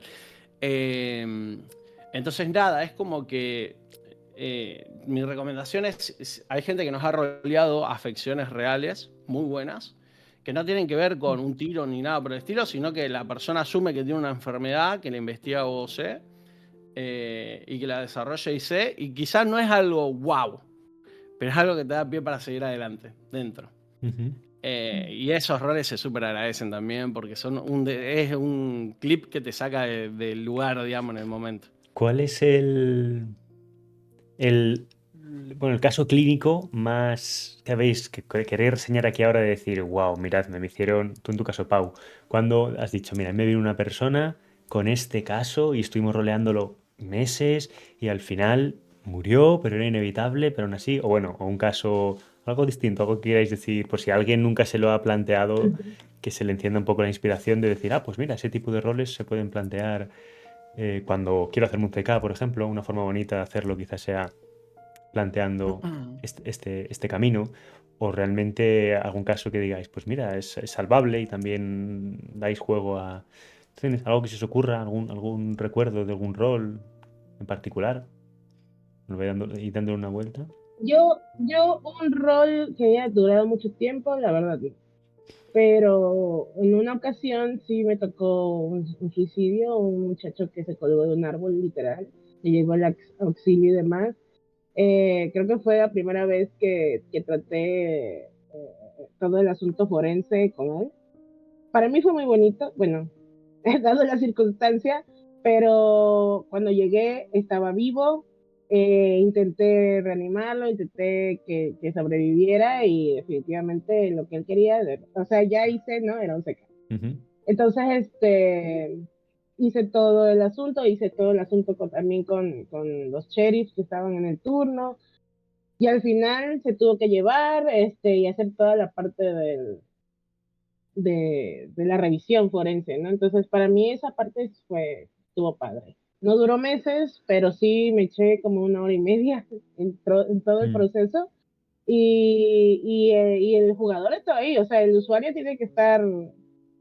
Entonces, nada, es como que mi recomendación es, hay gente que nos ha roleado afecciones reales muy buenas que no tienen que ver con un tiro ni nada por el estilo, sino que la persona asume que tiene una enfermedad, que la investiga OC, y que la desarrolla IC, y quizás no es algo wow, pero es algo que te da pie para seguir adelante, dentro. Y esos roles se súper agradecen también, porque es un clip que te saca del lugar, digamos, en el momento. ¿Cuál es el caso clínico más que queréis reseñar aquí ahora de decir, wow, mirad, me hicieron, tú en tu caso, Pau, cuando has dicho, mira, me vino una persona con este caso y estuvimos roleándolo meses y al final murió, pero era inevitable, pero aún así, o bueno, o un caso, algo distinto, algo que queráis decir, por si alguien nunca se lo ha planteado, que se le encienda un poco la inspiración de decir, pues mira, ese tipo de roles se pueden plantear cuando quiero hacerme un CK, por ejemplo, una forma bonita de hacerlo quizás sea planteando este camino, o realmente algún caso que digáis, pues mira, es salvable y también dais juego a... ¿Tienes algo que se os ocurra, algún recuerdo de algún rol en particular? Lo voy dándole una vuelta. Yo un rol que haya durado mucho tiempo, la verdad no. Pero en una ocasión sí me tocó un suicidio, un muchacho que se colgó de un árbol literal, y llegó el auxilio y demás. Creo que fue la primera vez que traté todo el asunto forense con él. Para mí fue muy bonito, bueno, dado la circunstancia, pero cuando llegué estaba vivo, intenté reanimarlo, intenté que sobreviviera y definitivamente lo que él quería, o sea, ya hice, ¿no? Era un CK. Entonces, hice todo el asunto también con los sheriffs que estaban en el turno, y al final se tuvo que llevar y hacer toda la parte de la revisión forense, ¿no? Entonces, para mí esa parte estuvo padre. No duró meses, pero sí me eché como 1 hora y media en todo el proceso. Y el jugador está ahí, o sea, el usuario tiene que estar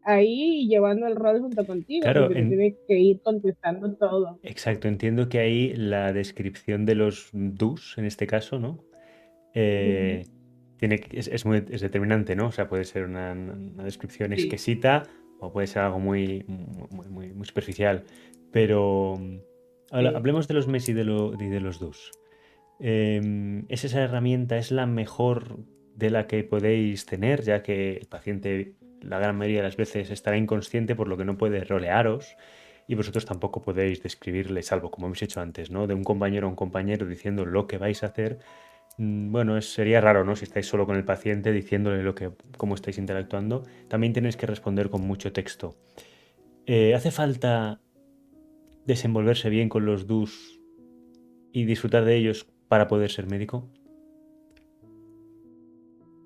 ahí y llevando el rol junto contigo, Claro, porque tiene que ir contestando todo. Exacto, entiendo que ahí la descripción de los dus, en este caso, ¿no? Es determinante, ¿no? O sea, puede ser una descripción exquisita o puede ser algo muy superficial. Pero hablemos de los mes y de los dus. ¿Es esa herramienta, es la mejor de la que podéis tener, ya que el paciente la gran mayoría de las veces estará inconsciente, por lo que no puede rolearos y vosotros tampoco podéis describirle, salvo como hemos hecho antes, ¿no? De un compañero a un compañero diciendo lo que vais a hacer? Bueno, sería raro, ¿no? Si estáis solo con el paciente diciéndole cómo estáis interactuando. También tenéis que responder con mucho texto. ¿Hace falta desenvolverse bien con los dus y disfrutar de ellos para poder ser médico?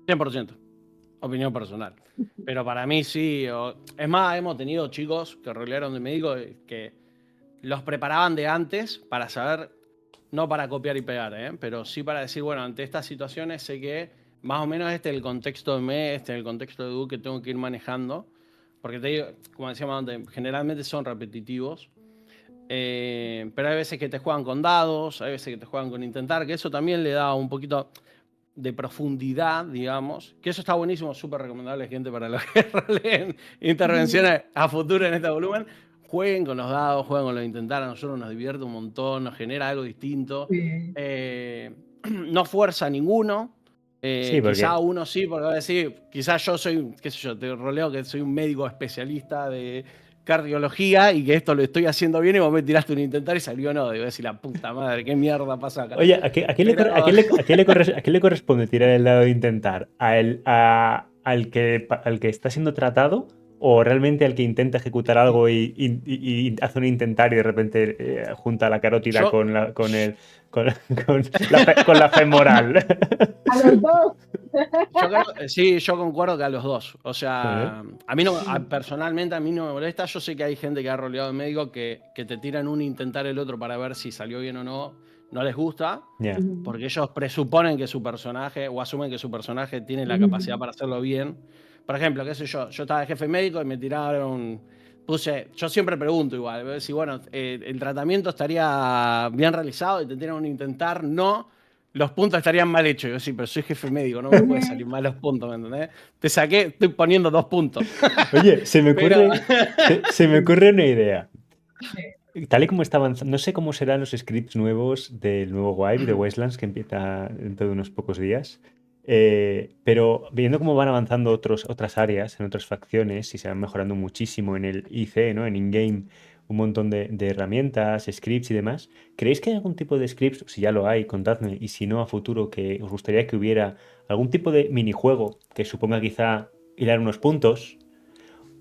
100%. Opinión personal. Pero para mí sí. Es más, hemos tenido chicos que rolearon de médico que los preparaban de antes para saber, no para copiar y pegar, pero sí para decir, bueno, ante estas situaciones sé que más o menos este es el contexto de ME, este es el contexto de DU que tengo que ir manejando. Porque te digo, como decíamos antes, generalmente son repetitivos. Pero hay veces que te juegan con dados, hay veces que te juegan con intentar, que eso también le da un poquito de profundidad, digamos, que eso está buenísimo, súper recomendable, gente, para los que roleen intervenciones a futuro en este volumen. Jueguen con los dados, jueguen con los intentar, a nosotros nos divierte un montón, nos genera algo distinto. No fuerza a ninguno. Sí, quizá uno sí, porque va a decir, quizás yo soy, qué sé yo, te roleo que soy un médico especialista de cardiología y que esto lo estoy haciendo bien y vos me tiraste un intentar y salió no. Digo, decir, la puta madre, qué mierda pasa acá. Oye, ¿a quién le corresponde tirar el dado de intentar? ¿Al que está siendo tratado? ¿O realmente al que intenta ejecutar algo y hace un intentar y de repente junta la carótida con la femoral? A los dos. Yo concuerdo que a los dos. O sea, a mí personalmente a mí no me molesta. Yo sé que hay gente que ha roleado de médico que te tiran un intentar el otro para ver si salió bien o no. No les gusta, porque ellos presuponen que su personaje, o asumen que su personaje tiene la capacidad para hacerlo bien. Por ejemplo, qué sé yo estaba de jefe médico y me tiraron, yo siempre pregunto igual, si bueno, el tratamiento estaría bien realizado y te tiran un intentar, no, los puntos estarían mal hechos. Yo sí, pero soy jefe médico, no me pueden salir mal los puntos, ¿me entendés? Te saqué, estoy poniendo 2 puntos. Oye, se me Pero, ocurre, se me ocurre una idea. Tal y como está avanzando, no sé cómo serán los scripts nuevos del nuevo Wipe de Wastelands que empieza dentro de unos pocos días. Pero viendo cómo van avanzando otras áreas, en otras facciones, y se van mejorando muchísimo en el IC, ¿no? En in-game, un montón de herramientas, scripts y demás. ¿Creéis que hay algún tipo de scripts, si ya lo hay, contadme, y si no a futuro, que os gustaría que hubiera algún tipo de minijuego que suponga quizá hilar unos puntos?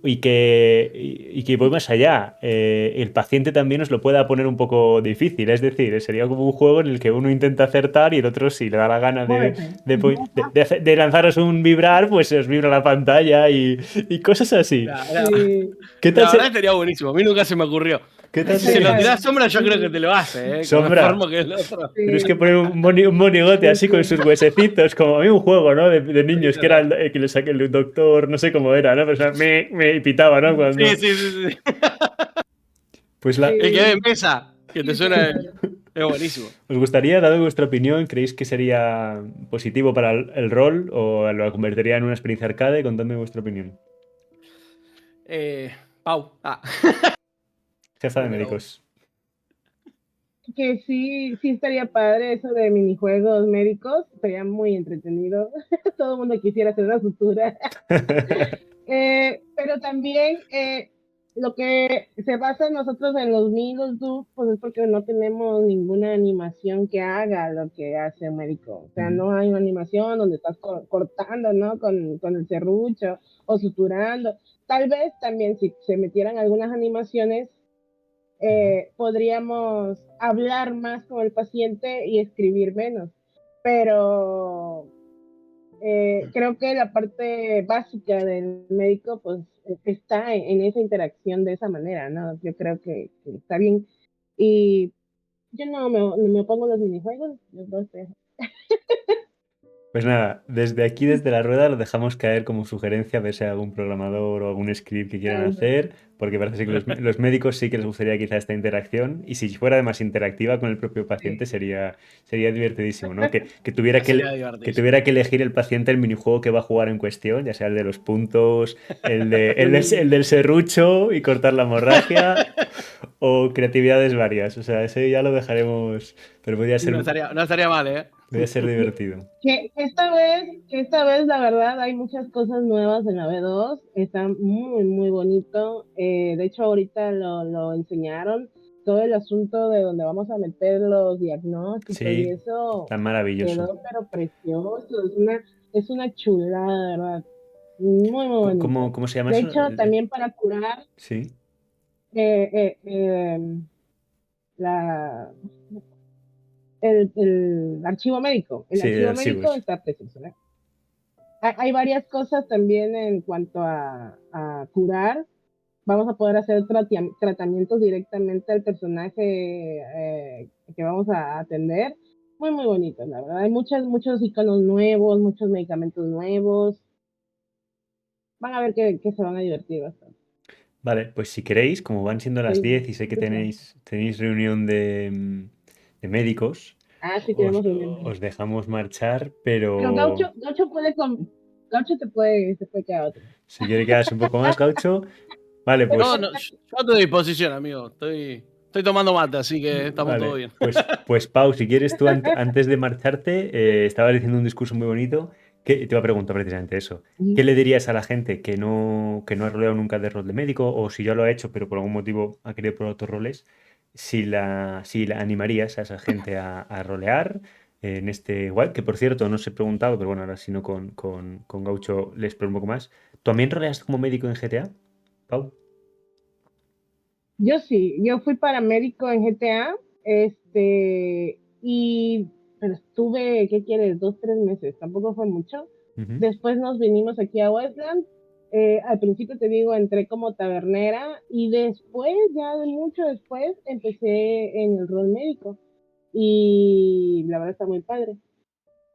Y que voy más allá. El paciente también os lo pueda poner un poco difícil. Es decir, sería como un juego en el que uno intenta acertar y el otro, si le da la gana de lanzaros un vibrar, pues os vibra la pantalla y cosas así. ¿Qué tal la verdad estaría buenísimo. A mí nunca se me ocurrió. ¿Qué tal Si se lo tirás Sombra, yo creo que te lo hace, Sombra. Con que el otro. Tienes que poner un monigote así con sus huesecitos, como a mí un juego, ¿no? De niños, que era el que le saqué el doctor, no sé cómo era, ¿no? Pero, o sea, me pitaba, ¿no? Cuando... Sí. Pues el que ve mesa, que te suena es buenísimo. ¿Os gustaría, dado vuestra opinión, creéis que sería positivo para el rol o lo convertiría en una experiencia arcade? Contadme vuestra opinión. Pau. Jefa de médicos. Que sí estaría padre eso de minijuegos médicos, sería muy entretenido. Todo el mundo quisiera hacer una sutura. Pero también lo que se basa en nosotros en los Windows Do, pues es porque no tenemos ninguna animación que haga lo que hace un médico. O sea, no hay una animación donde estás cortando, ¿no? Con el serrucho o suturando. Tal vez también si se metieran algunas animaciones, podríamos hablar más con el paciente y escribir menos. Pero creo que la parte básica del médico pues está en esa interacción de esa manera, ¿no? Yo creo que está bien. Y yo no me opongo a los minijuegos, los dos. Pues nada, desde la rueda lo dejamos caer como sugerencia, a ver si hay algún programador o algún script que quieran hacer, porque parece que los médicos sí que les gustaría quizá esta interacción, y si fuera además interactiva con el propio paciente sería divertidísimo, ¿no? Que tuviera que elegir el paciente el minijuego que va a jugar en cuestión, ya sea el de los puntos, el del serrucho y cortar la hemorragia, o creatividades varias. O sea, ese ya lo dejaremos, pero podría ser... No estaría mal, ¿eh? Debe ser divertido. Que esta vez, la verdad, hay muchas cosas nuevas en la B2. Está muy, muy bonito. De hecho, ahorita lo enseñaron. Todo el asunto de donde vamos a meter los diagnósticos y eso. Tan maravilloso. Quedó, pero precioso. Es una chulada, de verdad. Muy, muy bonito. ¿Cómo se llama de eso? hecho, también para curar. Sí. La el archivo médico. El archivo médico está precioso, ¿no? Hay varias cosas también en cuanto a curar. Vamos a poder hacer tratamientos directamente al personaje que vamos a atender. Muy, muy bonito, la verdad. Hay muchos iconos nuevos, muchos medicamentos nuevos. Van a ver que se van a divertir bastante. Vale, pues si queréis, como van siendo las 10 y sé que tenéis reunión de médicos, sí, tenemos reunión. os dejamos marchar, pero... Pero Gaucho te puede quedar otro. Si quiere quedarse un poco más, Gaucho. Vale, pues... No, yo a tu disposición, amigo. Estoy tomando mate, así que estamos todo bien. Pues Pau, si quieres tú antes de marcharte, estabas diciendo un discurso muy bonito. Te iba a preguntar precisamente eso. ¿Qué le dirías a la gente que no ha roleado nunca de rol de médico, o si ya lo ha hecho, pero por algún motivo ha querido probar otros roles? Si la animarías a esa gente a rolear en este igual, que por cierto no os he preguntado, pero bueno, ahora si no con Gaucho les pregunto un poco más. ¿Tú también roleas como médico en GTA, Pau? Yo sí, yo fui paramédico en GTA, pero estuve, ¿qué quieres? 2, 3 meses, tampoco fue mucho. Después nos vinimos aquí a Westland. Al principio te digo, entré como tabernera y después, ya de mucho después, empecé en el rol médico. Y la verdad está muy padre.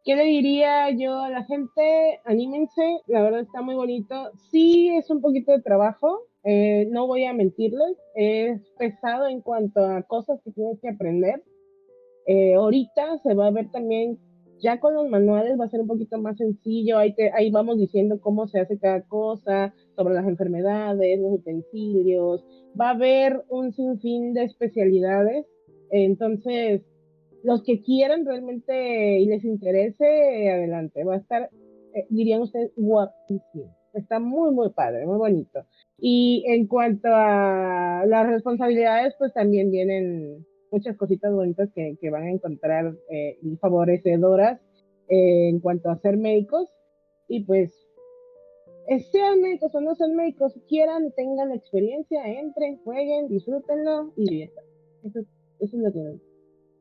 ¿Qué le diría yo a la gente? Anímense, la verdad está muy bonito. Sí, es un poquito de trabajo, no voy a mentirles, es pesado en cuanto a cosas que tienes que aprender. Ahorita se va a ver también Ya con los manuales va a ser un poquito más sencillo, ahí vamos diciendo cómo se hace cada cosa, sobre las enfermedades, los utensilios, va a haber un sinfín de especialidades, entonces los que quieran realmente y les interese, adelante, va a estar, dirían ustedes, guapísimo, está muy, muy padre, muy bonito. Y en cuanto a las responsabilidades, pues también vienen muchas cositas bonitas que van a encontrar favorecedoras en cuanto a ser médicos. Y pues, sean médicos o no sean médicos, quieran, tengan experiencia, entren, jueguen, disfrútenlo y ya está. Eso es lo que...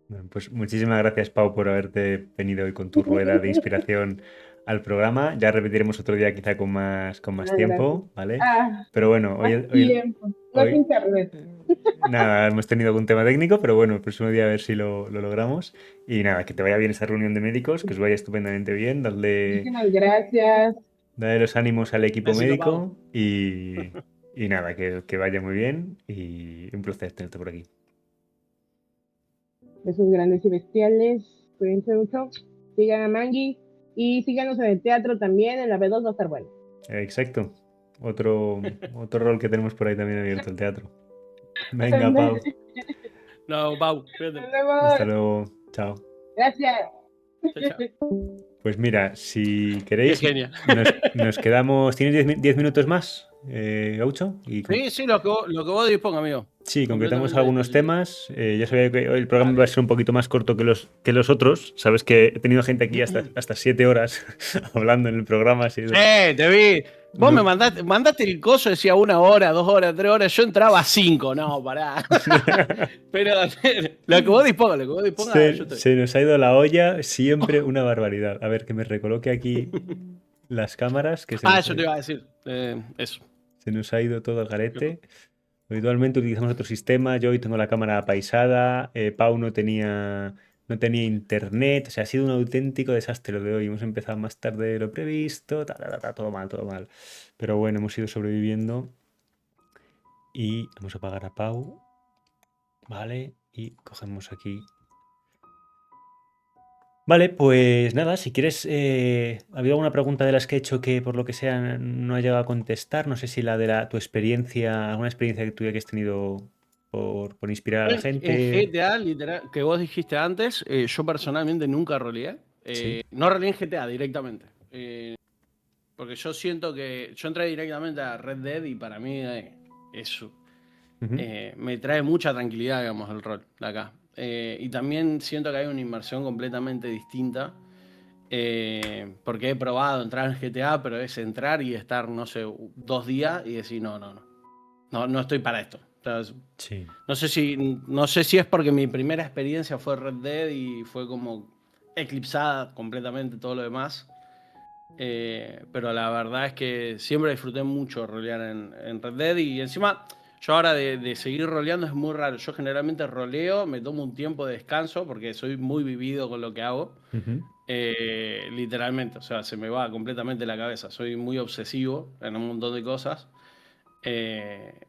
Bueno, pues muchísimas gracias, Pau, por haberte venido hoy con tu rueda de inspiración al programa. Ya repetiremos otro día quizá con más Gracias. tiempo, ¿vale? Ah, Pero bueno, más tiempo, más hoy internet. nada, hemos tenido algún tema técnico, pero bueno, el próximo día a ver si lo logramos. Y nada, que te vaya bien esta reunión de médicos, que os vaya estupendamente bien, Muchísimas gracias. dale los ánimos al equipo Besito, Pau. médico y nada, que vaya muy bien y un placer tenerte por aquí. Besos grandes y bestiales. Cuídense mucho. Sigan a Mangi. Y síganos en el teatro también. En la B2 va a estar bueno. Exacto. Otro rol que tenemos por ahí también abierto, el teatro. Venga, Pau. No, Pau, cuídate. Nos vemos. Hasta luego. Chao. Gracias. Chao, chao. Pues mira, si Qué queréis, genia. nos quedamos. ¿Tienes 10 minutos más, Gaucho? Sí, lo que vos dispongas, amigo. Sí, concretamos Completamente algunos disposición. temas. Ya sabía que hoy el programa iba a ser un poquito más corto que los otros. Sabes que he tenido gente aquí hasta 7 horas hablando en el programa. Así Te vi. Vos No. me mandaste el coso, decía 1 hora, 2 horas, 3 horas. Yo entraba a 5. No, pará. Pero lo que vos dispongas, yo estoy. Se nos ha ido la olla, siempre una barbaridad. A ver, que me recoloque aquí las cámaras. Que Eso te iba a decir. Eso. se nos ha ido todo al garete. Habitualmente utilizamos otro sistema. Yo hoy tengo la cámara apaisada. Pau no tenía internet. O sea, ha sido un auténtico desastre lo de hoy. Hemos empezado más tarde de lo previsto. Todo mal, todo mal. Pero bueno, hemos ido sobreviviendo. Y vamos a apagar a Pau. Vale. Y cogemos aquí. Vale, pues nada, si quieres, ¿ha habido alguna pregunta de las que he hecho que por lo que sea no he llegado a contestar? No sé si la de tu experiencia, alguna experiencia tuya que has tenido por inspirar a la En gente. GTA, literal, que vos dijiste antes, yo personalmente nunca roleé. Sí. No roleé en GTA directamente. Porque yo siento que yo entré directamente a Red Dead y para mí eso Ujú. me trae mucha tranquilidad, digamos, el rol de acá. Y también siento que hay una inmersión completamente distinta. Porque he probado entrar en GTA, pero es entrar y estar, no sé, 2 días y decir, no estoy para esto. Entonces, Sí. no sé si es porque mi primera experiencia fue Red Dead y fue como eclipsada completamente todo lo demás. Pero la verdad es que siempre disfruté mucho rolear en Red Dead y encima yo ahora de seguir roleando es muy raro. Yo generalmente roleo, me tomo un tiempo de descanso porque soy muy vivido con lo que hago. Ujú. Literalmente, o sea, se me va completamente la cabeza. Soy muy obsesivo en un montón de cosas.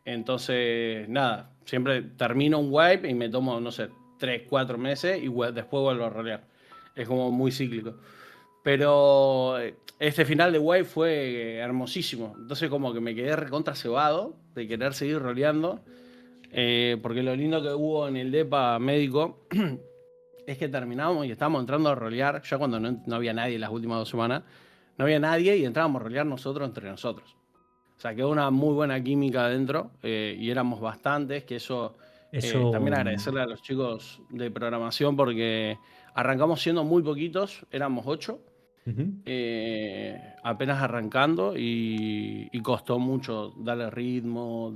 Entonces, nada, siempre termino un wipe y me tomo, no sé, 3, 4 meses y después vuelvo a rolear. Es como muy cíclico. Pero este final de wipe fue hermosísimo. Entonces como que me quedé recontra cebado de querer seguir roleando. Porque lo lindo que hubo en el DEPA médico es que terminamos y estábamos entrando a rolear, ya cuando no había nadie las últimas 2 semanas, no había nadie y entrábamos a rolear nosotros entre nosotros. O sea, quedó una muy buena química adentro y éramos bastantes, que eso también agradecerle a los chicos de programación porque arrancamos siendo muy poquitos, éramos 8, Ujú. apenas arrancando y costó mucho darle ritmo,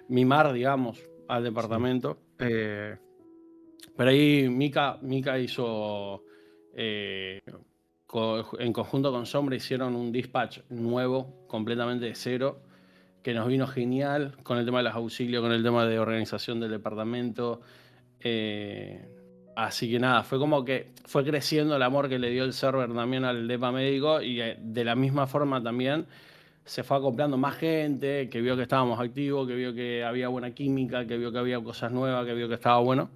mimar, digamos, al departamento. Pero ahí Mika hizo, en conjunto con Sombra, hicieron un dispatch nuevo, completamente de cero, que nos vino genial con el tema de los auxilios, con el tema de organización del departamento. Así que nada, fue como que fue creciendo el amor que le dio el server también al depa médico y de la misma forma también se fue acoplando más gente, que vio que estábamos activos, que vio que había buena química, que vio que había cosas nuevas, que vio que estaba bueno.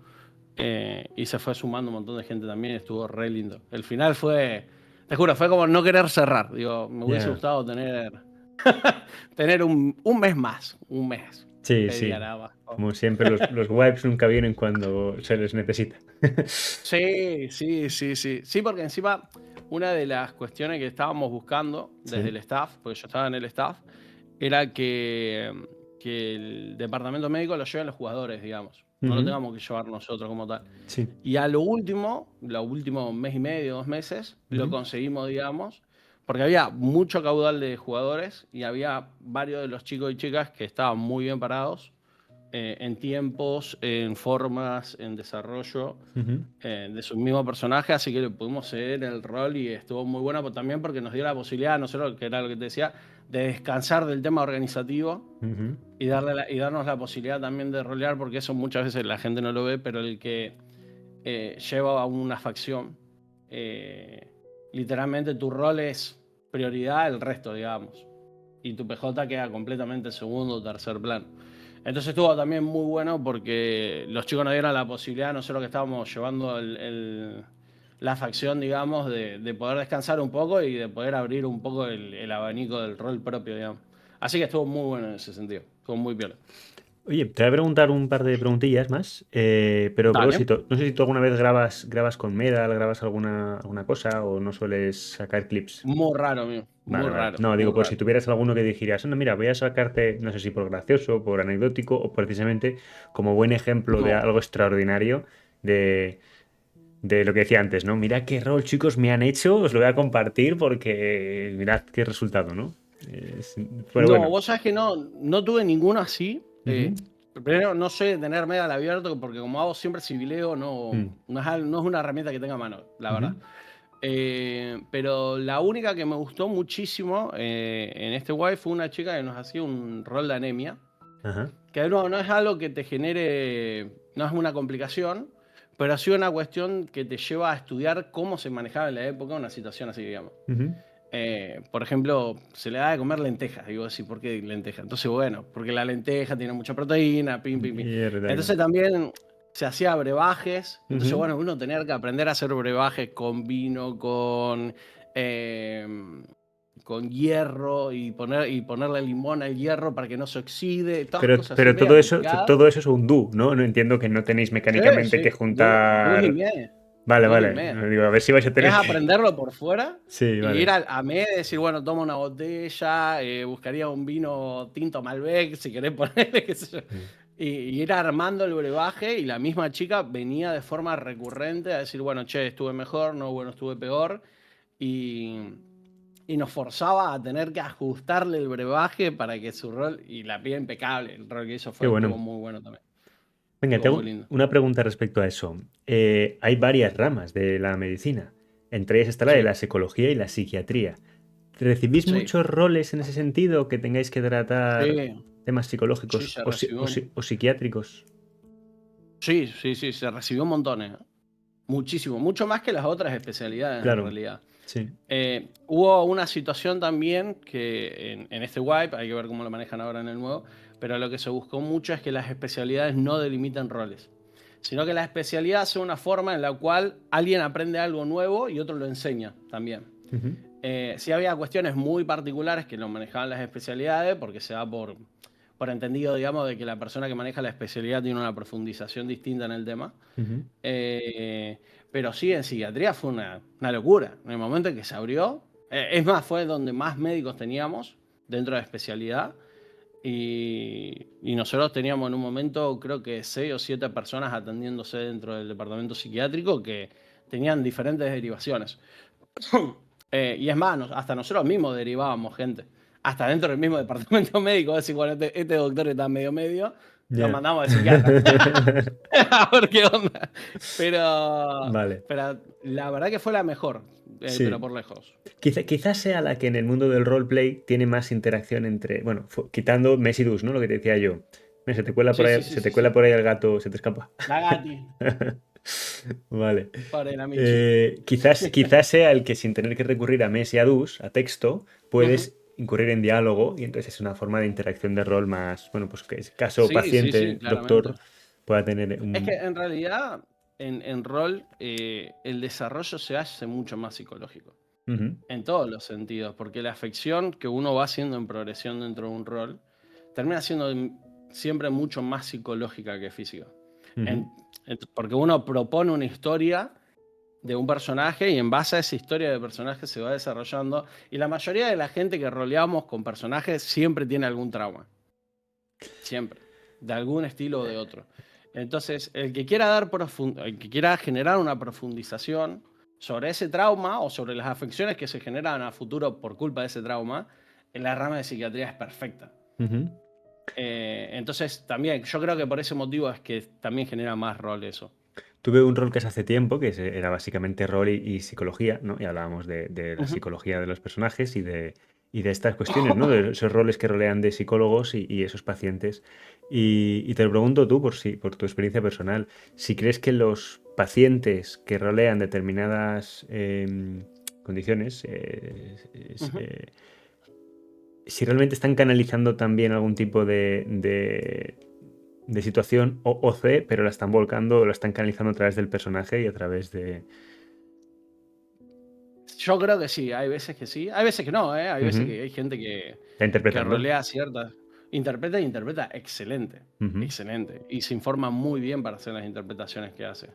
Y se fue sumando un montón de gente también, estuvo re lindo. El final fue, te juro, fue como no querer cerrar. Digo, me hubiese Ya. gustado tener un mes más, un mes. Sí, Pedía sí. nada más. Como siempre, los wipes nunca vienen cuando se les necesita. Sí, sí, sí, sí. Sí, porque encima una de las cuestiones que estábamos buscando desde Sí. el staff, porque yo estaba en el staff, era que el departamento médico lo lleven los jugadores, digamos. No lo Ujú. tengamos que llevar nosotros como tal. Sí. Y a lo último mes y medio, 2 meses, lo Ujú. conseguimos, digamos, porque había mucho caudal de jugadores y había varios de los chicos y chicas que estaban muy bien parados en tiempos, en formas, en desarrollo Ujú. de su mismo personaje, así que le pudimos ceder el rol y estuvo muy bueno pero también porque nos dio la posibilidad, no solo que era lo que te decía, de descansar del tema organizativo Ujú. y darnos la posibilidad también de rolear, porque eso muchas veces la gente no lo ve, pero el que lleva a una facción, literalmente tu rol es prioridad el resto, digamos, y tu PJ queda completamente en segundo o tercer plano. Entonces estuvo también muy bueno porque los chicos nos dieron la posibilidad, nosotros que estábamos llevando la facción, digamos, de poder descansar un poco y de poder abrir un poco el abanico del rol propio, digamos. Así que estuvo muy bueno en ese sentido, estuvo muy piola. Oye, te voy a preguntar un par de preguntillas más, pero a Dale. propósito, no sé si tú alguna vez grabas con Medal, grabas alguna cosa o no sueles sacar clips. Muy raro, mío. Muy Vale, vale. raro, No, digo, muy por si raro. tuvieras alguno que dijeras, no, mira, voy a sacarte, no sé si por gracioso, por anecdótico o precisamente como buen ejemplo de No. algo extraordinario de, de lo que decía antes, ¿no? Mira qué rol, chicos, me han hecho, os lo voy a compartir porque mirad qué resultado, ¿no? Pero No, bueno. vos sabés que no tuve ninguno así. Ujú. Primero, no soy de tener Medal abierto porque como hago siempre civileo, Mm. no es una herramienta que tenga a mano, la Ujú. verdad. Pero la única que me gustó muchísimo en este guay fue una chica que nos hacía un rol de anemia. Ajá. Que no es algo que te genere, no es una complicación, pero ha sido una cuestión que te lleva a estudiar cómo se manejaba en la época una situación así, digamos. Ujú. Por ejemplo, se le da de comer lentejas. Digo así, ¿por qué lentejas? Entonces, bueno, porque la lenteja tiene mucha proteína, pim, pim, pim. Y es verdad. Entonces también se hacía brebajes. Entonces, Ujú. bueno, uno tenía que aprender a hacer brebajes con vino, con hierro y ponerle limón al hierro para que no se oxide. Todas Pero, cosas así pero medio complicadas. todo eso es un do, ¿no? No entiendo que no tenéis Sí, mecánicamente que sí, dos y juntar. media. Vale, Dos y vale. media. Digo, a ver si vais a Es tener que. aprenderlo por fuera Sí, y ir vale. a MED y decir, bueno, toma una botella, buscaría un vino tinto Malbec, si querés ponerle, qué sé yo. Mm. Y ir armando el brebaje y la misma chica venía de forma recurrente a decir, bueno, che, estuve mejor, no, bueno, estuve peor. Y nos forzaba a tener que ajustarle el brebaje para que su rol, y la piba impecable, el rol que hizo Qué estuvo bueno. muy bueno también. Venga, Estuvo muy tengo lindo. una pregunta respecto a eso. Hay varias ramas de la medicina. Entre ellas está la de Sí, la psicología y la psiquiatría. ¿Recibís sí, muchos roles en ese sentido que tengáis que tratar sí, temas sí, psicológicos se recibió. o psiquiátricos? Sí, sí, sí, se recibió montones. Muchísimo, mucho más que las otras especialidades en Claro, realidad. sí. Hubo una situación también que en este wipe, hay que ver cómo lo manejan ahora en el nuevo, pero lo que se buscó mucho es que las especialidades no delimiten roles, sino que la especialidad sea una forma en la cual alguien aprende algo nuevo y otro lo enseña también. Ujú. Sí había cuestiones muy particulares que lo manejaban las especialidades, porque se da por entendido, digamos, de que la persona que maneja la especialidad tiene una profundización distinta en el tema. Ujú. Pero sí, en psiquiatría fue una locura. En el momento en que se abrió, es más, fue donde más médicos teníamos dentro de la especialidad. Y nosotros teníamos en un momento, creo que 6 o 7 personas atendiéndose dentro del departamento psiquiátrico que tenían diferentes derivaciones. Y es más, hasta nosotros mismos derivábamos gente. Hasta dentro del mismo departamento médico. Es decir, bueno, este doctor está medio, lo Ya. mandamos al psiquiatra. A ver qué onda. Vale, Pero la verdad que fue la mejor, pero sí. por lejos. Quizás sea la que en el mundo del roleplay tiene más interacción entre, bueno, quitando Messidus, ¿no? Lo que te decía yo. Mira, se te cuela por Sí, sí, ahí, sí, se te sí, cuela sí. por ahí el gato, se te escapa. La Gati, Vale. para la Michi. Quizás sea el que sin tener que recurrir a Mes y a Dus, a texto, Ujú. puedes incurrir en diálogo y entonces es una forma de interacción de rol más, bueno, pues que es caso Sí, sí, sí, paciente, doctor, claramente. pueda tener Es que un. en realidad en rol, el desarrollo se hace mucho más psicológico. Ujú. En todos los sentidos, porque la afección que uno va haciendo en progresión dentro de un rol termina siendo siempre mucho más psicológica que física. Ujú. Porque uno propone una historia de un personaje y en base a esa historia de personaje se va desarrollando. Y la mayoría de la gente que roleamos con personajes siempre tiene algún trauma. Siempre. De algún estilo o de otro. Entonces, el que quiera generar una profundización sobre ese trauma o sobre las afecciones que se generan a futuro por culpa de ese trauma, en la rama de psiquiatría es perfecta. Ujú. Entonces, también, yo creo que por ese motivo es que también genera más rol eso. Tuve un rol que es hace tiempo, que era básicamente rol y psicología, ¿no? Y hablábamos de la Ujú. psicología de los personajes y de estas cuestiones, ¿no? De esos roles que rolean de psicólogos y esos pacientes. Y te lo pregunto tú, por tu experiencia personal, si crees que los pacientes que rolean determinadas condiciones, Ujú. si realmente están canalizando también algún tipo de situación OC, pero la están volcando, la están canalizando a través del personaje y a través de... Yo creo que sí, hay veces que sí, hay veces que no, ¿eh? Hay veces Ujú. que hay gente que Está interpretando. rolea ciertas. Interpreta y interpreta excelente, Ujú. excelente. Y se informa muy bien para hacer las interpretaciones que hace.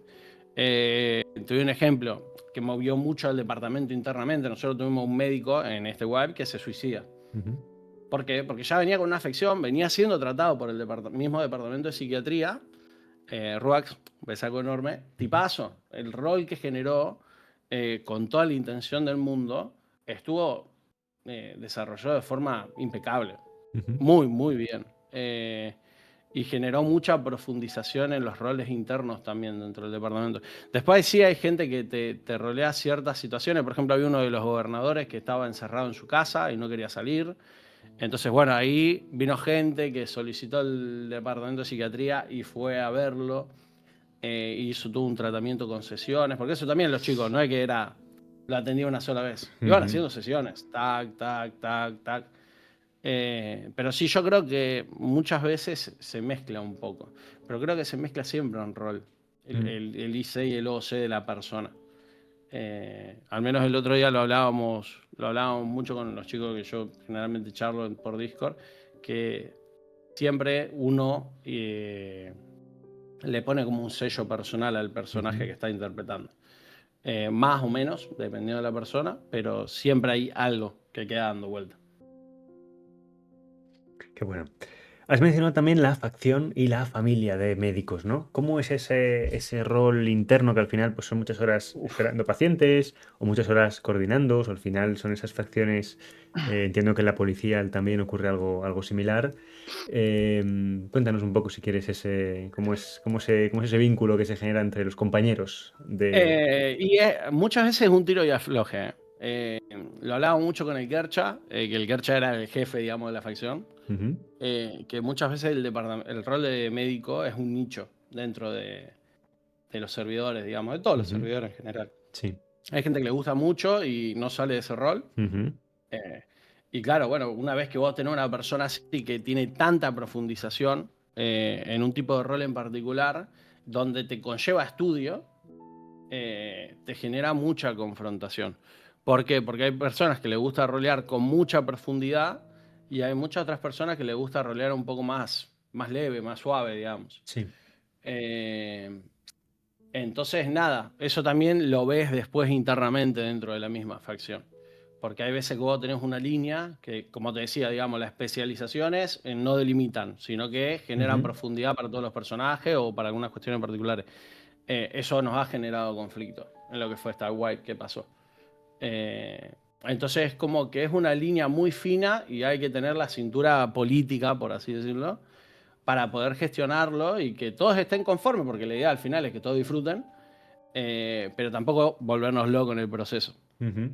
Te doy un ejemplo que movió mucho al departamento internamente. Nosotros tuvimos un médico en este web que se suicida. Ujú. ¿Por qué? Porque ya venía con una afección, venía siendo tratado por el mismo departamento de psiquiatría. Ruax, besaco enorme, tipazo. El rol que generó con toda la intención del mundo estuvo desarrollado de forma impecable. Ujú. Muy, muy bien. Y generó mucha profundización en los roles internos también dentro del departamento. Después sí hay gente que te rolea ciertas situaciones. Por ejemplo, había uno de los gobernadores que estaba encerrado en su casa y no quería salir. Entonces, bueno, ahí vino gente que solicitó el departamento de psiquiatría y fue a verlo. Hizo todo un tratamiento con sesiones, porque eso también los chicos, no es que lo atendía una sola vez. Iban Ujú. haciendo sesiones, tac, tac, tac, tac. Pero sí, yo creo que muchas veces se mezcla un poco. Pero creo que se mezcla siempre un rol. Mm. El IC y el OC de la persona. Al menos el otro día lo hablábamos mucho con los chicos que yo generalmente charlo por Discord, que siempre uno le pone como un sello personal al personaje Ujú. que está interpretando. Más o menos, dependiendo de la persona, pero siempre hay algo que queda dando vuelta. Qué bueno. Has mencionado también la facción y la familia de médicos, ¿no? ¿Cómo es ese rol interno que al final pues, son muchas horas esperando pacientes o muchas horas coordinando? O al final son esas facciones. Entiendo que en la policía también ocurre algo similar. Cuéntanos un poco, si quieres, cómo es ese vínculo que se genera entre los compañeros de... Muchas veces es un tiro y afloje. Lo hablaba mucho con el Kercha, que el Kercha era el jefe, digamos, de la facción. Ujú. Que muchas veces el rol de médico es un nicho dentro de los servidores, digamos, de todos los Ujú. servidores en general. Sí. Hay gente que le gusta mucho y no sale de ese rol. Ujú. Y claro, bueno, una vez que vos tenés una persona así que tiene tanta profundización en un tipo de rol en particular, donde te conlleva estudio, te genera mucha confrontación. ¿Por qué? Porque hay personas que les gusta rolear con mucha profundidad y hay muchas otras personas que les gusta rolear un poco más leve, más suave, digamos. Sí. Eh, entonces, nada, eso también lo ves después internamente dentro de la misma facción. Porque hay veces que vos tenés una línea que, como te decía, digamos, las especializaciones no delimitan, sino que generan Ujú. profundidad para todos los personajes o para algunas cuestiones particulares. Eso nos ha generado conflicto en lo que fue Star Wipe que pasó. Entonces, como que es una línea muy fina y hay que tener la cintura política, por así decirlo, para poder gestionarlo y que todos estén conformes, porque la idea al final es que todos disfruten, pero tampoco volvernos locos en el proceso. Ujú.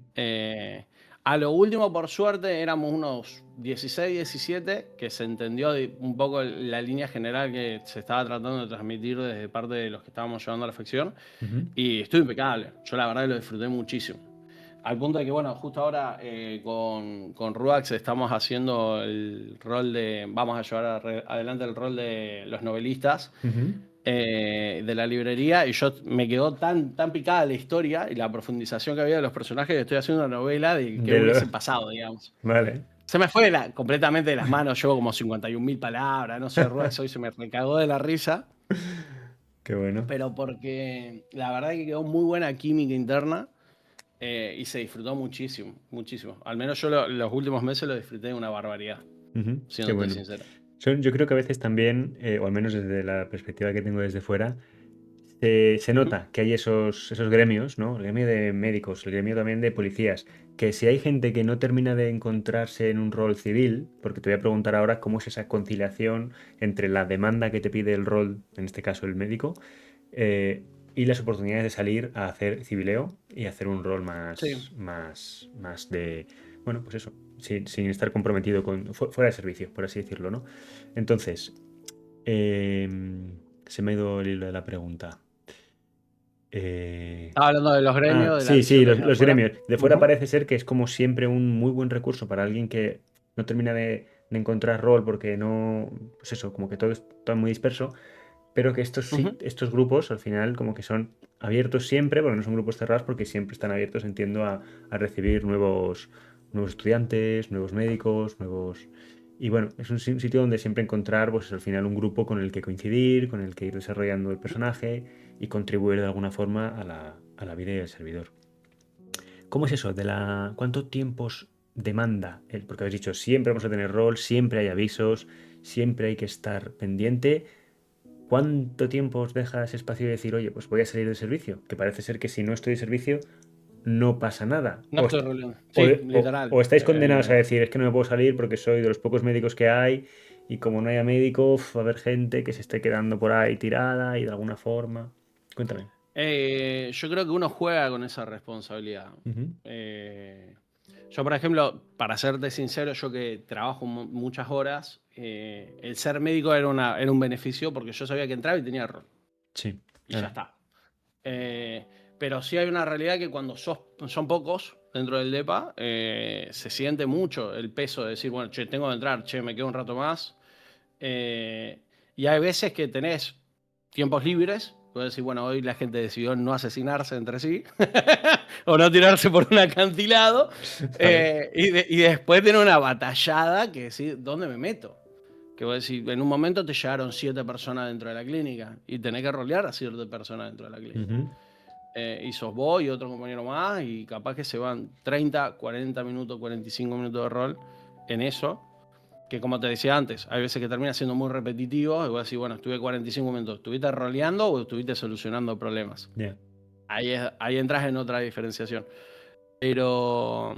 A lo último, por suerte, éramos unos 16, 17, que se entendió un poco la línea general que se estaba tratando de transmitir desde parte de los que estábamos llevando a la facción, Ujú. y estuvo impecable. Yo la verdad que lo disfruté muchísimo. Al punto de que, bueno, justo ahora con Ruax estamos haciendo el rol de, vamos a llevar adelante el rol de los novelistas, Ujú. de la librería, y yo me quedó tan picada la historia y la profundización que había de los personajes que estoy haciendo una novela de qué hubiese pasado, digamos. Vale. Se me fue completamente de las manos, llevo como 51.000 palabras, no sé, eso y se me recagó de la risa. Qué bueno. Pero porque la verdad que quedó muy buena química interna y se disfrutó muchísimo, muchísimo. Al menos yo los últimos meses lo disfruté de una barbaridad, Qué siendo bueno. sincero. Yo creo que a veces también, o al menos desde la perspectiva que tengo desde fuera, se nota que hay esos gremios, ¿no? El gremio de médicos, el gremio también de policías, que si hay gente que no termina de encontrarse en un rol civil, porque te voy a preguntar ahora cómo es esa conciliación entre la demanda que te pide el rol, en este caso el médico, y las oportunidades de salir a hacer civileo y hacer un rol más, Sí. más de, bueno, pues eso, sin estar comprometido fuera de servicio, por así decirlo, ¿no? Entonces, se me ha ido el hilo de la pregunta. Estaba hablando de los gremios, de la Sí, visión los desde afuera. gremios. De fuera parece ser que es como siempre un muy buen recurso para alguien que no termina de encontrar rol porque no, pues eso, como que todo está muy disperso, pero que estos grupos al final como que son abiertos siempre, porque no son grupos cerrados, porque siempre están abiertos, entiendo, a recibir nuevos estudiantes, nuevos médicos, nuevos... Y bueno, es un sitio donde siempre encontrar, pues al final un grupo con el que coincidir, con el que ir desarrollando el personaje y contribuir de alguna forma a la vida del servidor. ¿Cómo es eso? ¿Cuánto tiempo demanda? Porque habéis dicho, siempre vamos a tener rol, siempre hay avisos, siempre hay que estar pendiente. ¿Cuánto tiempo os deja ese espacio de decir, oye, pues voy a salir del servicio? Que parece ser que si no estoy de servicio, no pasa nada. No estoy roleando. Sí, literal. O estáis condenados a decir, es que no me puedo salir porque soy de los pocos médicos que hay y como no haya médico, va a haber gente que se esté quedando por ahí tirada y de alguna forma. Cuéntame. Yo creo que uno juega con esa responsabilidad. Yo, por ejemplo, para serte sincero, yo que trabajo muchas horas, el ser médico era un beneficio porque yo sabía que entraba y tenía rol. Sí. Y ya está. Pero sí hay una realidad que cuando son pocos dentro del DEPA, se siente mucho el peso de decir, bueno, che, tengo que entrar, che, me quedo un rato más. Y hay veces que tenés tiempos libres, puedes decir, bueno, hoy la gente decidió no asesinarse entre sí, o no tirarse por un acantilado, y después tener una batallada que decir, ¿dónde me meto? Que vos decís, en un momento te llegaron 7 personas dentro de la clínica y tenés que rolear a 7 personas dentro de la clínica. Y sos vos y otro compañero más y capaz que se van 30, 40 minutos, 45 minutos de rol en eso, que como te decía antes, hay veces que termina siendo muy repetitivo y vos decís, bueno, estuve 45 minutos, ¿estuviste roleando o estuviste solucionando problemas? Yeah. Ahí entras en otra diferenciación. Pero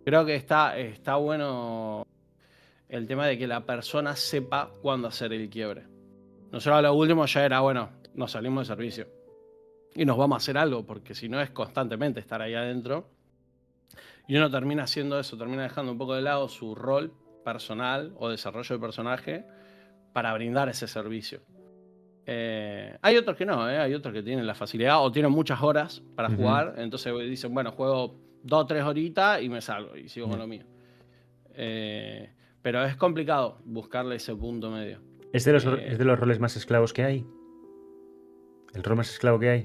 creo que está bueno el tema de que la persona sepa cuándo hacer el quiebre. Nosotros a lo último ya era, bueno, nos salimos de servicio y nos vamos a hacer algo, porque si no es constantemente estar ahí adentro. Y uno termina haciendo eso, termina dejando un poco de lado su rol personal o desarrollo de personaje para brindar ese servicio. Hay otros que no, hay otros que tienen la facilidad o tienen muchas horas para jugar, entonces dicen, bueno, juego 2 o 3 horitas y me salgo y sigo con lo mío. Pero es complicado buscarle ese punto medio. ¿Es de los roles más esclavos que hay? ¿El rol más esclavo que hay?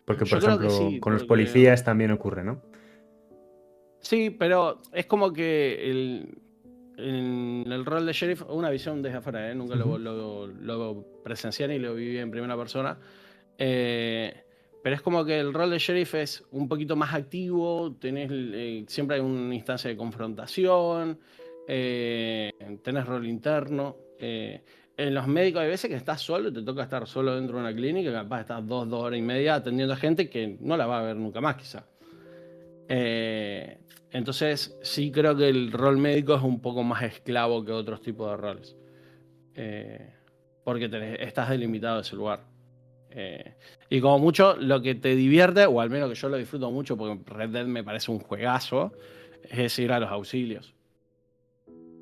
Porque, por ejemplo, sí, con los policías también ocurre, ¿no? Sí, pero es como que en el rol de sheriff, una visión desde afuera, nunca lo presencié ni lo viví en primera persona. Pero es como que el rol de sheriff es un poquito más activo, siempre hay una instancia de confrontación, tenés rol interno. En los médicos hay veces que estás solo, te toca estar solo dentro de una clínica, capaz estás 2 horas y media atendiendo a gente que no la va a ver nunca más quizá. Entonces sí creo que el rol médico es un poco más esclavo que otros tipos de roles. Porque estás delimitado de ese lugar. Y como mucho lo que te divierte, o al menos que yo lo disfruto mucho porque Red Dead me parece un juegazo, es ir a los auxilios.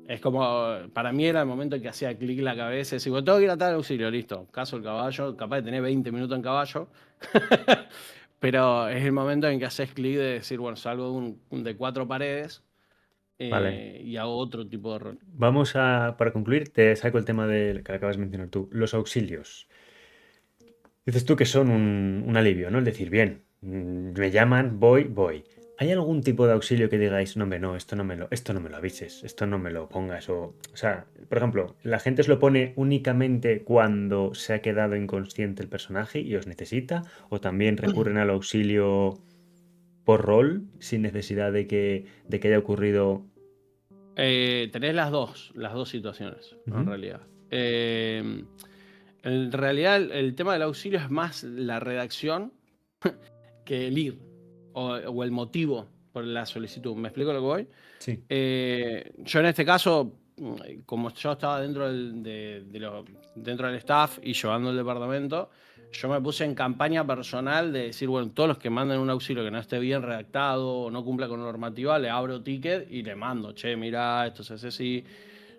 Es como, para mí era el momento en que hacía clic la cabeza y decía, bueno, tengo que ir a tal auxilio, listo, caso el caballo, capaz de tener 20 minutos en caballo, pero es el momento en que haces clic de decir, bueno, salgo de 4 paredes y hago otro tipo de rol. Vamos para concluir, te saco el tema que acabas de mencionar tú, los auxilios. Dices tú que son un alivio, ¿no? Es decir, bien, me llaman, voy. ¿Hay algún tipo de auxilio que digáis, no, hombre, no, esto no me lo avises, esto no me lo pongas? O sea, por ejemplo, ¿la gente os lo pone únicamente cuando se ha quedado inconsciente el personaje y os necesita? ¿O también recurren al auxilio por rol sin necesidad de que haya ocurrido? Tenés las dos situaciones, en Ujú. realidad. En realidad, el tema del auxilio es más la redacción que el ir o el motivo por la solicitud. ¿Me explico lo que voy? Sí. Yo en este caso, como yo estaba dentro del staff y llevando el departamento, yo me puse en campaña personal de decir, bueno, todos los que manden un auxilio que no esté bien redactado o no cumpla con normativa, le abro ticket y le mando, che, mira, esto se hace así.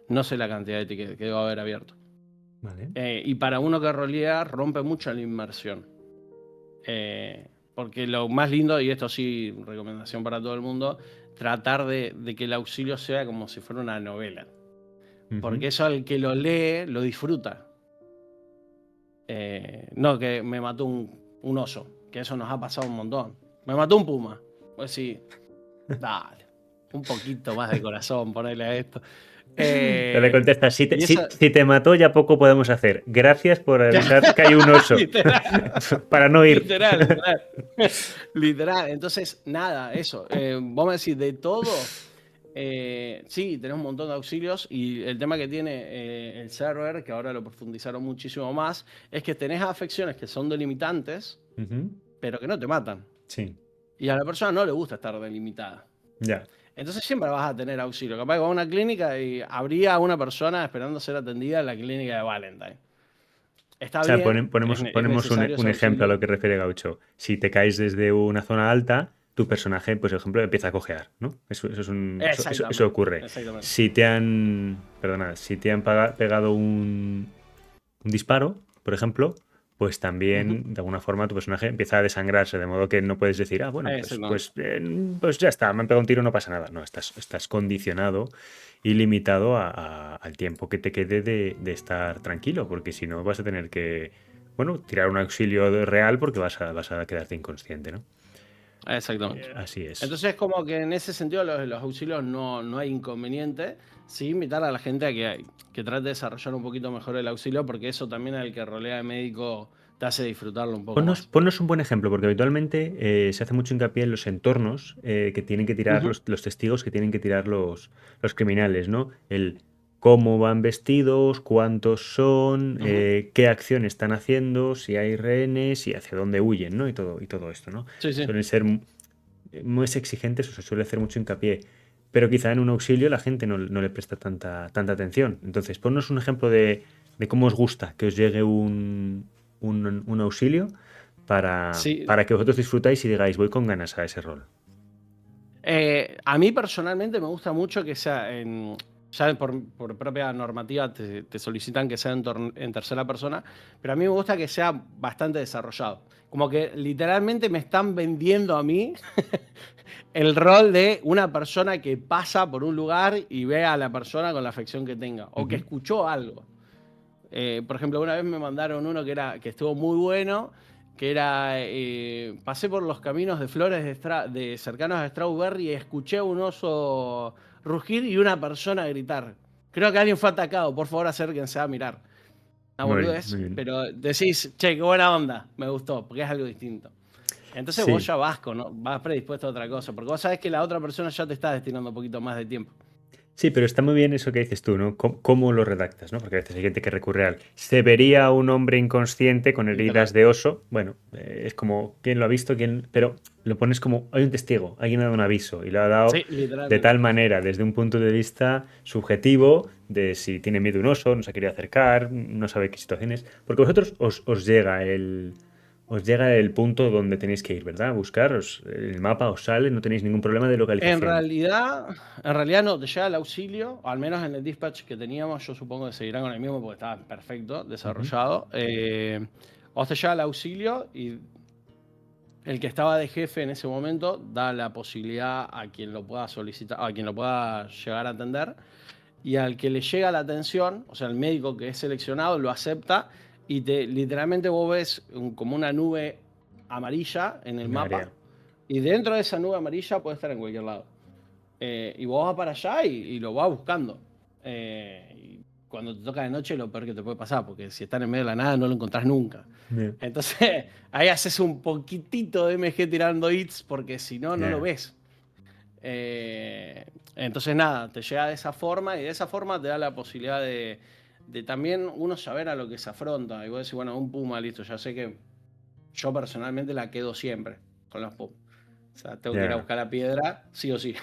No sé la cantidad de tickets que debo haber abierto. Vale. Y para uno que rolea, rompe mucho la inmersión. Porque lo más lindo, y esto sí, recomendación para todo el mundo, tratar de que el auxilio sea como si fuera una novela. Porque Ujú. eso al que lo lee, lo disfruta. No que me mató un oso, que eso nos ha pasado un montón. Me mató un puma. Pues sí, dale, un poquito más de corazón, ponerle a esto. Pero le contestas, Y eso, si te mató ya poco podemos hacer. Gracias por avisar que hay un oso. literal. Para no ir. Literal. Literal. Entonces, nada, eso. Vos me decís, de todo, sí, tenés un montón de auxilios y el tema que tiene el server, que ahora lo profundizaron muchísimo más, es que tenés afecciones que son delimitantes, Ujú. pero que no te matan. Sí, Y a la persona no le gusta estar delimitada. ya. Entonces siempre vas a tener auxilio. Capaz que vas a una clínica y habría una persona esperando ser atendida en la clínica de Valentine. Está O sea, bien, es ponemos necesario un ese ejemplo a lo auxilio. que refiere Gaucho. Si te caes desde una zona alta, tu personaje, pues, por ejemplo, empieza a cojear, ¿no? Eso Exactamente, ocurre. exactamente. Si te han, perdona, si te han pegado un disparo, por ejemplo, pues Ujú. también, de alguna forma, tu personaje empieza a desangrarse, de modo que no puedes decir, ah, bueno, Exactamente. pues ya está, me han pegado un tiro, no pasa nada. No, estás condicionado y limitado al tiempo que te quede de estar tranquilo, porque si no vas a tener que, bueno, tirar un auxilio real porque vas a quedarte inconsciente, ¿no? Exactamente. Así es. Entonces, como que en ese sentido, los auxilios no hay inconveniente. Sí, invitar a la gente a que trate de desarrollar un poquito mejor el auxilio, porque eso también al que rolea de médico te hace disfrutarlo un poco más. Ponnos un buen ejemplo, porque habitualmente se hace mucho hincapié en los entornos que tienen que tirar Ujú, los testigos, que tienen que tirar los criminales, ¿no? El cómo van vestidos, cuántos son, ujú. qué acción están haciendo, si hay rehenes y hacia dónde huyen, ¿no? Y todo esto, ¿no? Sí, sí. Suelen ser muy exigentes, o se suele hacer mucho hincapié, pero quizá en un auxilio la gente no le presta tanta atención. Entonces, ponnos un ejemplo de cómo os gusta que os llegue un auxilio Sí, para que vosotros disfrutáis y digáis, voy con ganas a ese rol. a mí personalmente me gusta mucho que sea ya por propia normativa te solicitan que sea en tercera persona, pero a mí me gusta que sea bastante desarrollado. Como que literalmente me están vendiendo a mí el rol de una persona que pasa por un lugar y ve a la persona con la afección que tenga, o que Ujú. escuchó algo. Por ejemplo, una vez me mandaron uno que estuvo muy bueno, que era, pasé por los caminos de flores de cercanos a Strawberry y escuché un oso rugir y una persona gritar. Creo que alguien fue atacado, por favor acérquense a mirar. Una Muy bien, muy boludez, bien. pero decís, che, qué buena onda, me gustó, porque es algo distinto. Entonces vos Sí, ya vas predispuesto a otra cosa, porque vos sabés que la otra persona ya te está destinando un poquito más de tiempo. sí, pero está muy bien eso que dices tú, ¿no? Cómo lo redactas, ¿no? Porque a veces hay gente que recurre al se vería un hombre inconsciente con Literal. heridas de oso. Bueno, es como, ¿quién lo ha visto? ¿Quién? Pero lo pones como, hay un testigo, alguien ha dado un aviso y lo ha dado Sí, de tal literalmente. manera, desde un punto de vista subjetivo, de si tiene miedo a un oso, no se ha querido acercar, no sabe qué situaciones. Porque a vosotros os llega el punto donde tenéis que ir, ¿verdad? A buscar, el mapa os sale, no tenéis ningún problema de En localización. realidad, en realidad no, te llega el auxilio, al menos en el dispatch que teníamos, yo supongo que seguirán con el mismo porque estaba perfecto, Ujú. desarrollado. Os te llega el auxilio y el que estaba de jefe en ese momento da la posibilidad a quien lo pueda solicitar, a quien lo pueda llegar a atender, y al que le llega la atención, o sea, el médico que es seleccionado lo acepta y literalmente vos ves como una nube amarilla en el Un mapa. área. Y dentro de esa nube amarilla puede estar en cualquier lado. Y vos vas para allá y lo vas buscando. Y cuando te toca de noche, lo peor que te puede pasar, porque si estás en medio de la nada no lo encontrás nunca. Bien. Entonces, ahí haces un poquitito de MG tirando hits, porque si no, no Ya. lo ves. Entonces, nada, te llega de esa forma y de esa forma te da la posibilidad de también uno saber a lo que se afronta. Y vos decís, bueno, un puma, listo, ya sé que yo personalmente la quedo siempre con los pumas. O sea, tengo que ir a Ya. buscar la piedra, sí o sí.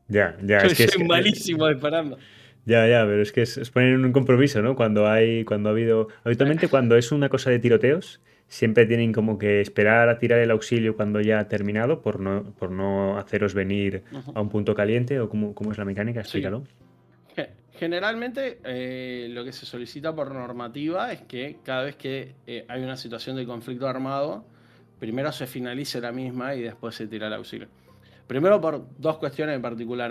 Ya, Yo es que soy malísimo disparando. Ya, pero es que es poner un compromiso, ¿no? Cuando ha habido. Habitualmente, cuando es una cosa de tiroteos, siempre tienen como que esperar a tirar el auxilio cuando ya ha terminado, por no haceros venir a un punto caliente, o cómo es la mecánica, Sí. explícalo. Generalmente, lo que se solicita por normativa es que cada vez que hay una situación de conflicto armado, primero se finalice la misma y después se tira el auxilio. Primero por dos cuestiones en particular.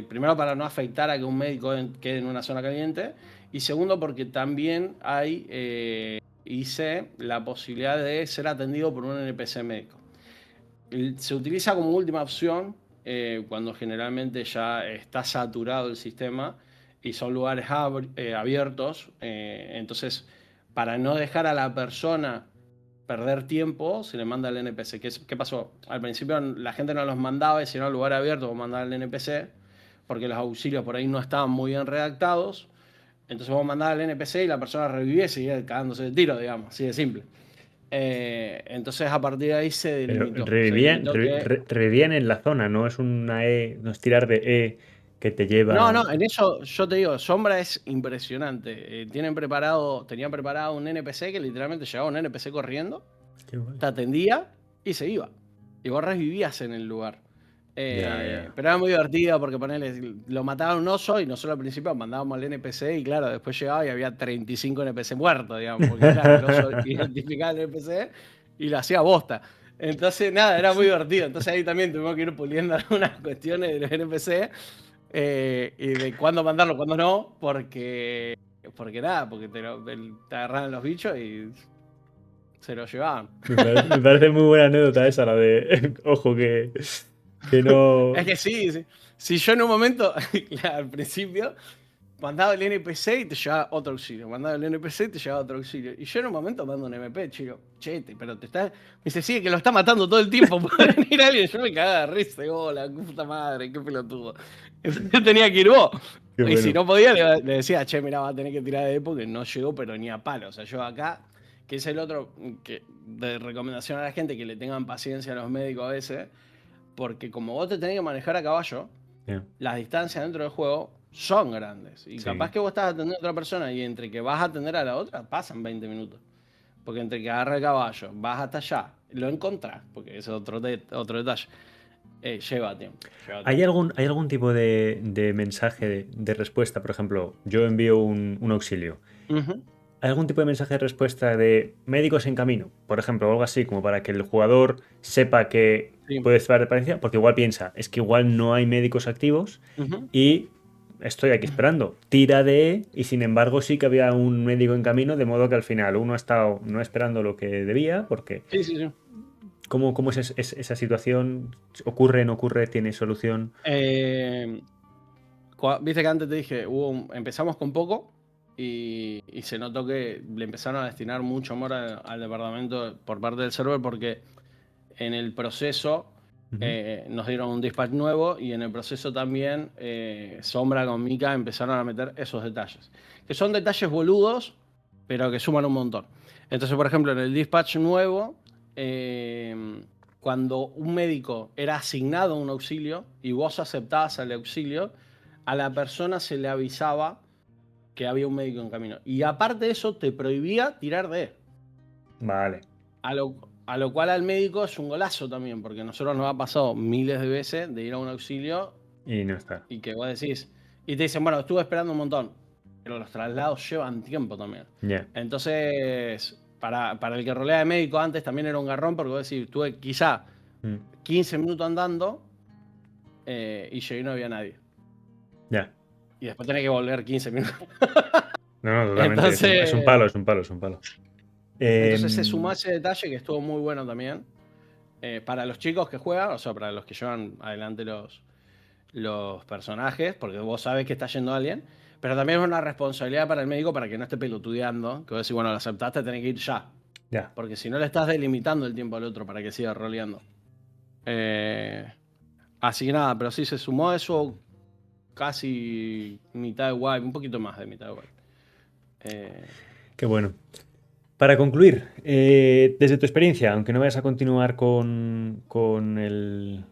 Primero para no afectar a que un médico quede en una zona caliente. Y segundo porque también hay, hice la posibilidad de ser atendido por un NPC médico. Se utiliza como última opción cuando generalmente ya está saturado el sistema y son lugares abiertos. Entonces, para no dejar a la persona perder tiempo, se le manda al NPC. ¿Qué pasó? Al principio la gente no los mandaba, y si no, al lugar abierto, vos mandabas al NPC, porque los auxilios por ahí no estaban muy bien redactados. Entonces vos mandabas al NPC y la persona revivía y seguía cagándose de tiro, digamos, así de simple. Entonces a partir de ahí se Pero delimitó. revivían en la zona, no es una E, no es tirar de E que te lleva. No, en eso yo te digo, Sombra es impresionante. Tenían preparado un NPC que literalmente llegaba un NPC corriendo, Qué guay. te atendía y se iba. Y vos revivías en el lugar. Ya. Pero era muy divertido porque lo mataba un oso y nosotros al principio mandábamos al NPC y claro, después llegaba y había 35 NPC muertos, digamos, porque claro, el oso identificaba al NPC y lo hacía bosta. Entonces, nada, era muy divertido. Entonces ahí también tuvimos que ir puliendo algunas cuestiones de los NPC y de cuándo mandarlo, cuándo no, porque nada, porque te agarraban los bichos y se lo llevaban. Me parece muy buena anécdota esa, la de. Ojo, que no. Es que sí. Si yo en un momento, al principio, mandaba el NPC y te llevaba otro auxilio. Mandaba el NPC y te llevaba otro auxilio. Y yo en un momento mando un MP, chico, chete, pero te está. Me dice, sí, que lo está matando todo el tiempo. Puede venir alguien. Yo me cagaba de risa. Oh, la puta madre, qué pelotudo. Entonces yo tenía que ir vos. Qué Y bueno. si no podía, le decía, che, mirá, va a tener que tirar de porque no llegó, pero ni a palo. O sea, yo acá, que es el otro de recomendación a la gente, que le tengan paciencia a los médicos a veces, porque como vos te tenés que manejar a caballo, Ya. las distancias dentro del juego son grandes. Y Sí. capaz que vos estás atendiendo a otra persona y entre que vas a atender a la otra, pasan 20 minutos. Porque entre que agarra el caballo, vas hasta allá, lo encontrás, porque ese es otro detalle. Lleva tiempo. ¿Hay algún tipo de mensaje de respuesta? Por ejemplo, yo envío un auxilio. Ujú. ¿Hay algún tipo de mensaje de respuesta de médicos en camino? Por ejemplo, algo así, como para que el jugador sepa que Sí. puede estar de paciencia, porque igual piensa, es que igual no hay médicos activos Ujú. y estoy aquí esperando. Tira de E y sin embargo sí que había un médico en camino, de modo que al final uno ha estado no esperando lo que debía, porque Sí. ¿cómo es esa situación? ¿Ocurre, no ocurre? ¿Tiene solución? Viste que antes te dije, empezamos con poco y se notó que le empezaron a destinar mucho amor al departamento por parte del server porque en el proceso nos dieron un dispatch nuevo y en el proceso también Sombra con Mika empezaron a meter esos detalles. Que son detalles boludos, pero que suman un montón. Entonces, por ejemplo, en el dispatch nuevo, cuando un médico era asignado a un auxilio y vos aceptabas el auxilio, a la persona se le avisaba que había un médico en camino. Y aparte de eso, te prohibía tirar de E. Vale. A lo cual al médico es un golazo también, porque a nosotros nos ha pasado miles de veces de ir a un auxilio Y no está. y que vos decís, y te dicen, bueno, estuve esperando un montón, pero los traslados llevan tiempo también. Ya. Entonces, para el que rolea de médico antes también era un garrón, porque vos decís, estuve quizá 15 minutos andando y llegué y no había nadie. Ya. Y después tenés que volver 15 minutos. No, totalmente. Entonces, Es un palo, es un palo, es un palo. entonces se sumó ese detalle que estuvo muy bueno también. Para los chicos que juegan, o sea, para los que llevan adelante los personajes, porque vos sabés que está yendo alguien, pero también es una responsabilidad para el médico para que no esté pelotudeando, que vos decís, bueno, lo aceptaste, tenés que ir ya. Ya. Porque si no le estás delimitando el tiempo al otro para que siga roleando. Así que nada, pero sí se sumó eso casi mitad de wipe, un poquito más de mitad de wipe. Qué bueno. Para concluir, desde tu experiencia, aunque no vayas a continuar con el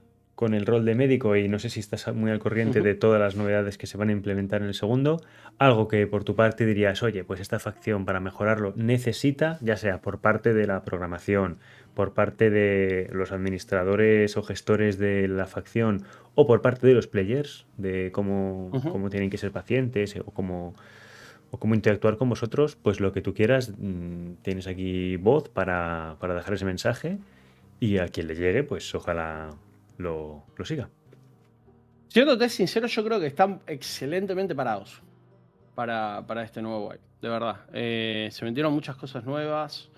rol de médico y no sé si estás muy al corriente de todas las novedades que se van a implementar en el segundo, algo que por tu parte dirías, oye, pues esta facción para mejorarlo necesita, ya sea por parte de la programación, por parte de los administradores o gestores de la facción o por parte de los players, de cómo tienen que ser pacientes o cómo interactuar con vosotros, pues lo que tú quieras, tienes aquí voz para dejar ese mensaje y a quien le llegue, pues ojalá lo siga. Siéndote sincero, yo creo que están excelentemente parados para este nuevo wipe, de verdad. Se metieron muchas cosas nuevas.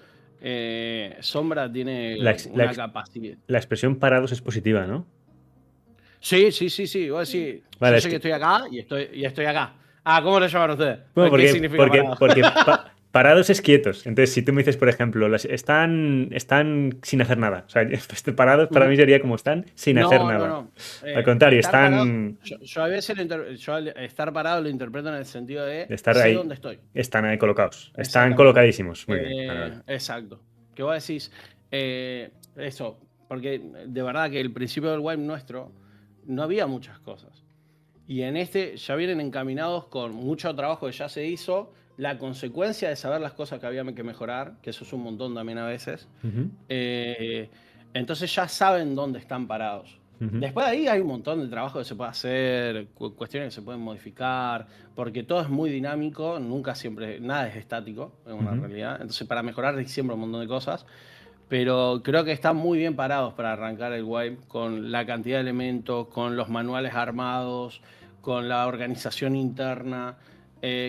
Sombra tiene una capacidad. La expresión parados es positiva, ¿no? Sí. Vos decís, Vale, yo sé que estoy acá y estoy acá. Ah, ¿cómo lo llaman ustedes? Bueno, ¿Qué significa parado? porque parados es quietos. Entonces, si tú me dices, por ejemplo, están sin hacer nada. O sea, parados para mí sería como están sin hacer nada. No. Al contrario, están... Parado, yo a veces estar parado lo interpreto en el sentido de estar sé ahí, dónde estoy. Están ahí colocados. Están colocadísimos. Muy bien. Vale. Exacto. Que vos decís, eso, porque de verdad que el principio del web nuestro no había muchas cosas. Y en este ya vienen encaminados con mucho trabajo que ya se hizo, la consecuencia de saber las cosas que había que mejorar, que eso es un montón también a veces. Entonces ya saben dónde están parados. Después de ahí hay un montón de trabajo que se puede hacer, cuestiones que se pueden modificar, porque todo es muy dinámico, nada es estático en una realidad. Entonces para mejorar hay siempre un montón de cosas. Pero creo que están muy bien parados para arrancar el wipe con la cantidad de elementos, con los manuales armados, con la organización interna,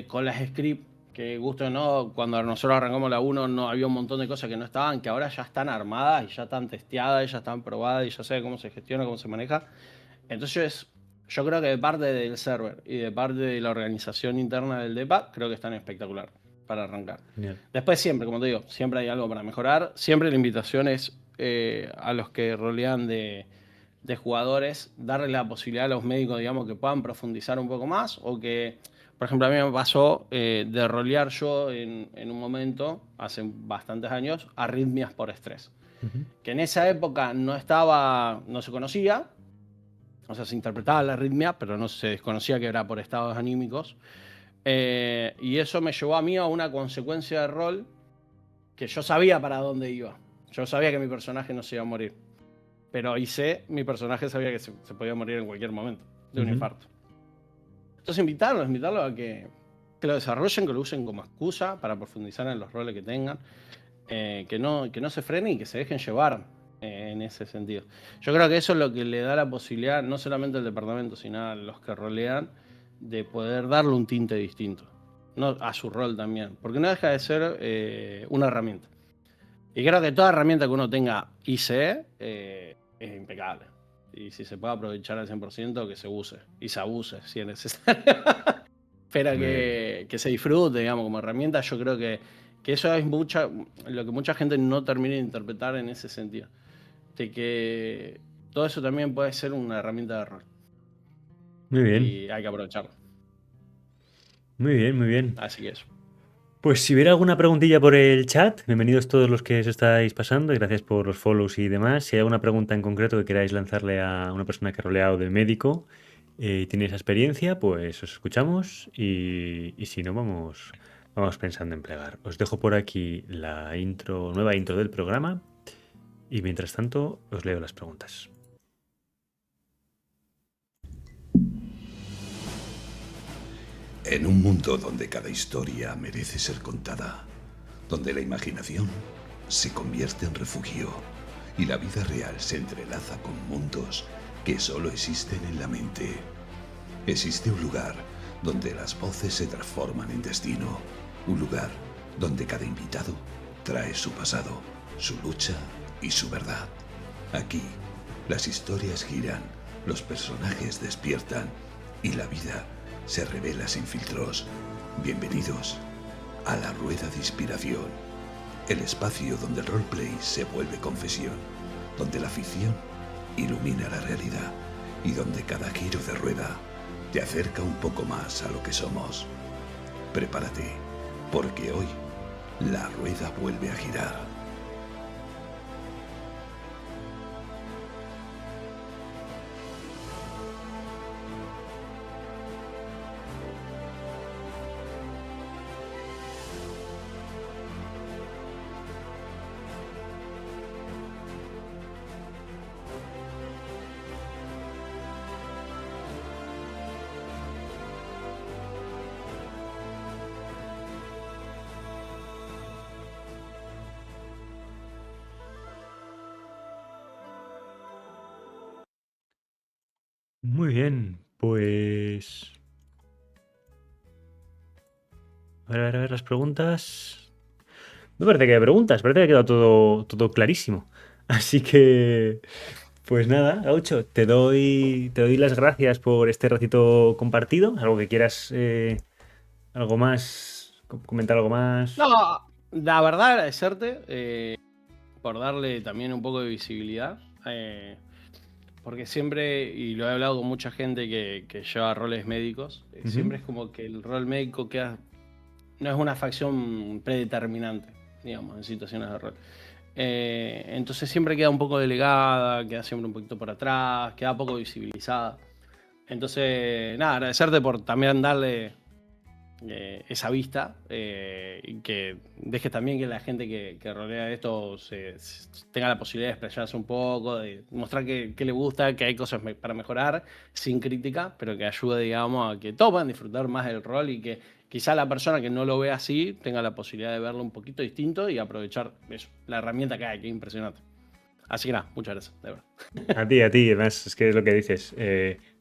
con las scripts, que gusto o no, cuando nosotros arrancamos la 1 no había un montón de cosas que no estaban, que ahora ya están armadas y ya están testeadas y ya están probadas y ya sé cómo se gestiona, cómo se maneja. Entonces yo creo que de parte del server y de parte de la organización interna del DEPA, creo que están espectacular para arrancar. Bien. Después siempre, como te digo, siempre hay algo para mejorar. Siempre la invitación es a los que rolean de jugadores, darle la posibilidad a los médicos, digamos, que puedan profundizar un poco más o que, por ejemplo, a mí me pasó de rolear yo en un momento, hace bastantes años, arritmias por estrés. Que en esa época no se conocía, o sea, se interpretaba la arritmia, pero no se desconocía que era por estados anímicos. Y eso me llevó a mí a una consecuencia de rol que yo sabía para dónde iba. Yo sabía que mi personaje no se iba a morir. Pero mi personaje sabía que se podía morir en cualquier momento de un infarto. Entonces invitarlos a que lo desarrollen, que lo usen como excusa para profundizar en los roles que tengan. Que no se frenen y que se dejen llevar en ese sentido. Yo creo que eso es lo que le da la posibilidad, no solamente al departamento, sino a los que rolean, de poder darle un tinte distinto, no a su rol también, porque no deja de ser una herramienta. Y creo que toda herramienta que uno tenga ICE es impecable. Y si se puede aprovechar al 100%, que se use y se abuse si es necesario. Pero que se disfrute, digamos, como herramienta. Yo creo que eso es lo que mucha gente no termina de interpretar en ese sentido. De que todo eso también puede ser una herramienta de rol. Muy bien. Y hay que aprovecharlo. Muy bien, muy bien. Así que eso. Pues si hubiera alguna preguntilla por el chat, bienvenidos todos los que os estáis pasando y gracias por los follows y demás. Si hay alguna pregunta en concreto que queráis lanzarle a una persona que ha roleado de médico y tiene esa experiencia, pues os escuchamos y si no, vamos pensando en plegar. Os dejo por aquí la nueva intro del programa y mientras tanto os leo las preguntas. En un mundo donde cada historia merece ser contada, donde la imaginación se convierte en refugio y la vida real se entrelaza con mundos que solo existen en la mente, existe un lugar donde las voces se transforman en destino, un lugar donde cada invitado trae su pasado, su lucha y su verdad. Aquí, las historias giran, los personajes despiertan y la vida se revela sin filtros. Bienvenidos a la Rueda de Inspiración, el espacio donde el roleplay se vuelve confesión, donde la ficción ilumina la realidad y donde cada giro de rueda te acerca un poco más a lo que somos. Prepárate, porque hoy la rueda vuelve a girar. Muy bien, pues... A ver, las preguntas... No parece que haya preguntas, parece que ha quedado todo clarísimo. Así que... Pues nada, Gaucho, te doy las gracias por este ratito compartido. ¿Algo que quieras, algo más, comentar algo más? No, la verdad, agradecerte por darle también un poco de visibilidad. Porque siempre, y lo he hablado con mucha gente que lleva roles médicos, siempre es como que el rol médico no es una facción predeterminante, digamos, en situaciones de rol. Entonces siempre queda un poco delegada, queda siempre un poquito por atrás, queda poco visibilizada. Entonces, nada, agradecerte por también darle esa vista y que dejes también que la gente que rodea esto tenga la posibilidad de expresarse un poco, de mostrar que le gusta, que hay cosas para mejorar, sin crítica, pero que ayude, digamos, a que todos puedan disfrutar más del rol y que quizá la persona que no lo ve así tenga la posibilidad de verlo un poquito distinto y aprovechar eso, la herramienta que hay, que es impresionante. Así que nada, muchas gracias, de verdad. A ti, además, es que es lo que dices.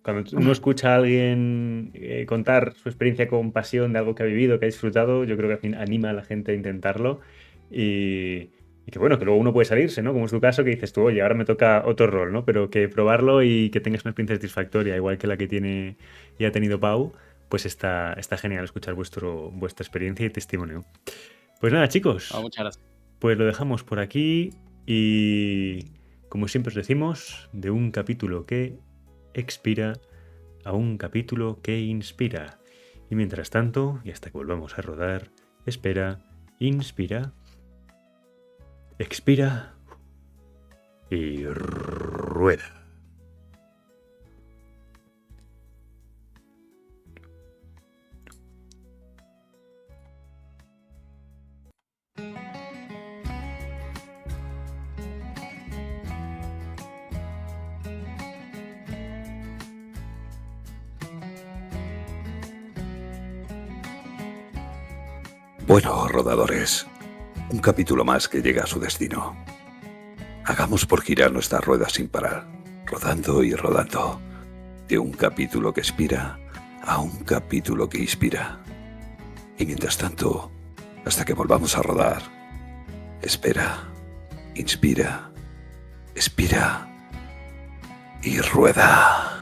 Cuando uno escucha a alguien contar su experiencia con pasión de algo que ha vivido, que ha disfrutado, yo creo que al fin anima a la gente a intentarlo y que bueno, que luego uno puede salirse, ¿no? Como es tu caso, que dices tú, oye, ahora me toca otro rol, ¿no? Pero que probarlo y que tengas una experiencia satisfactoria, igual que la que tiene y ha tenido Pau, pues está genial escuchar vuestra experiencia y testimonio. Pues nada, chicos. Muchas gracias. Pues lo dejamos por aquí y, como siempre os decimos, de un capítulo que expira a un capítulo que inspira. Y mientras tanto, y hasta que volvamos a rodar, espera, inspira, expira y rueda. Bueno, rodadores, un capítulo más que llega a su destino. Hagamos por girar nuestra rueda sin parar, rodando y rodando, de un capítulo que expira a un capítulo que inspira. Y mientras tanto, hasta que volvamos a rodar, espera, inspira, expira y rueda.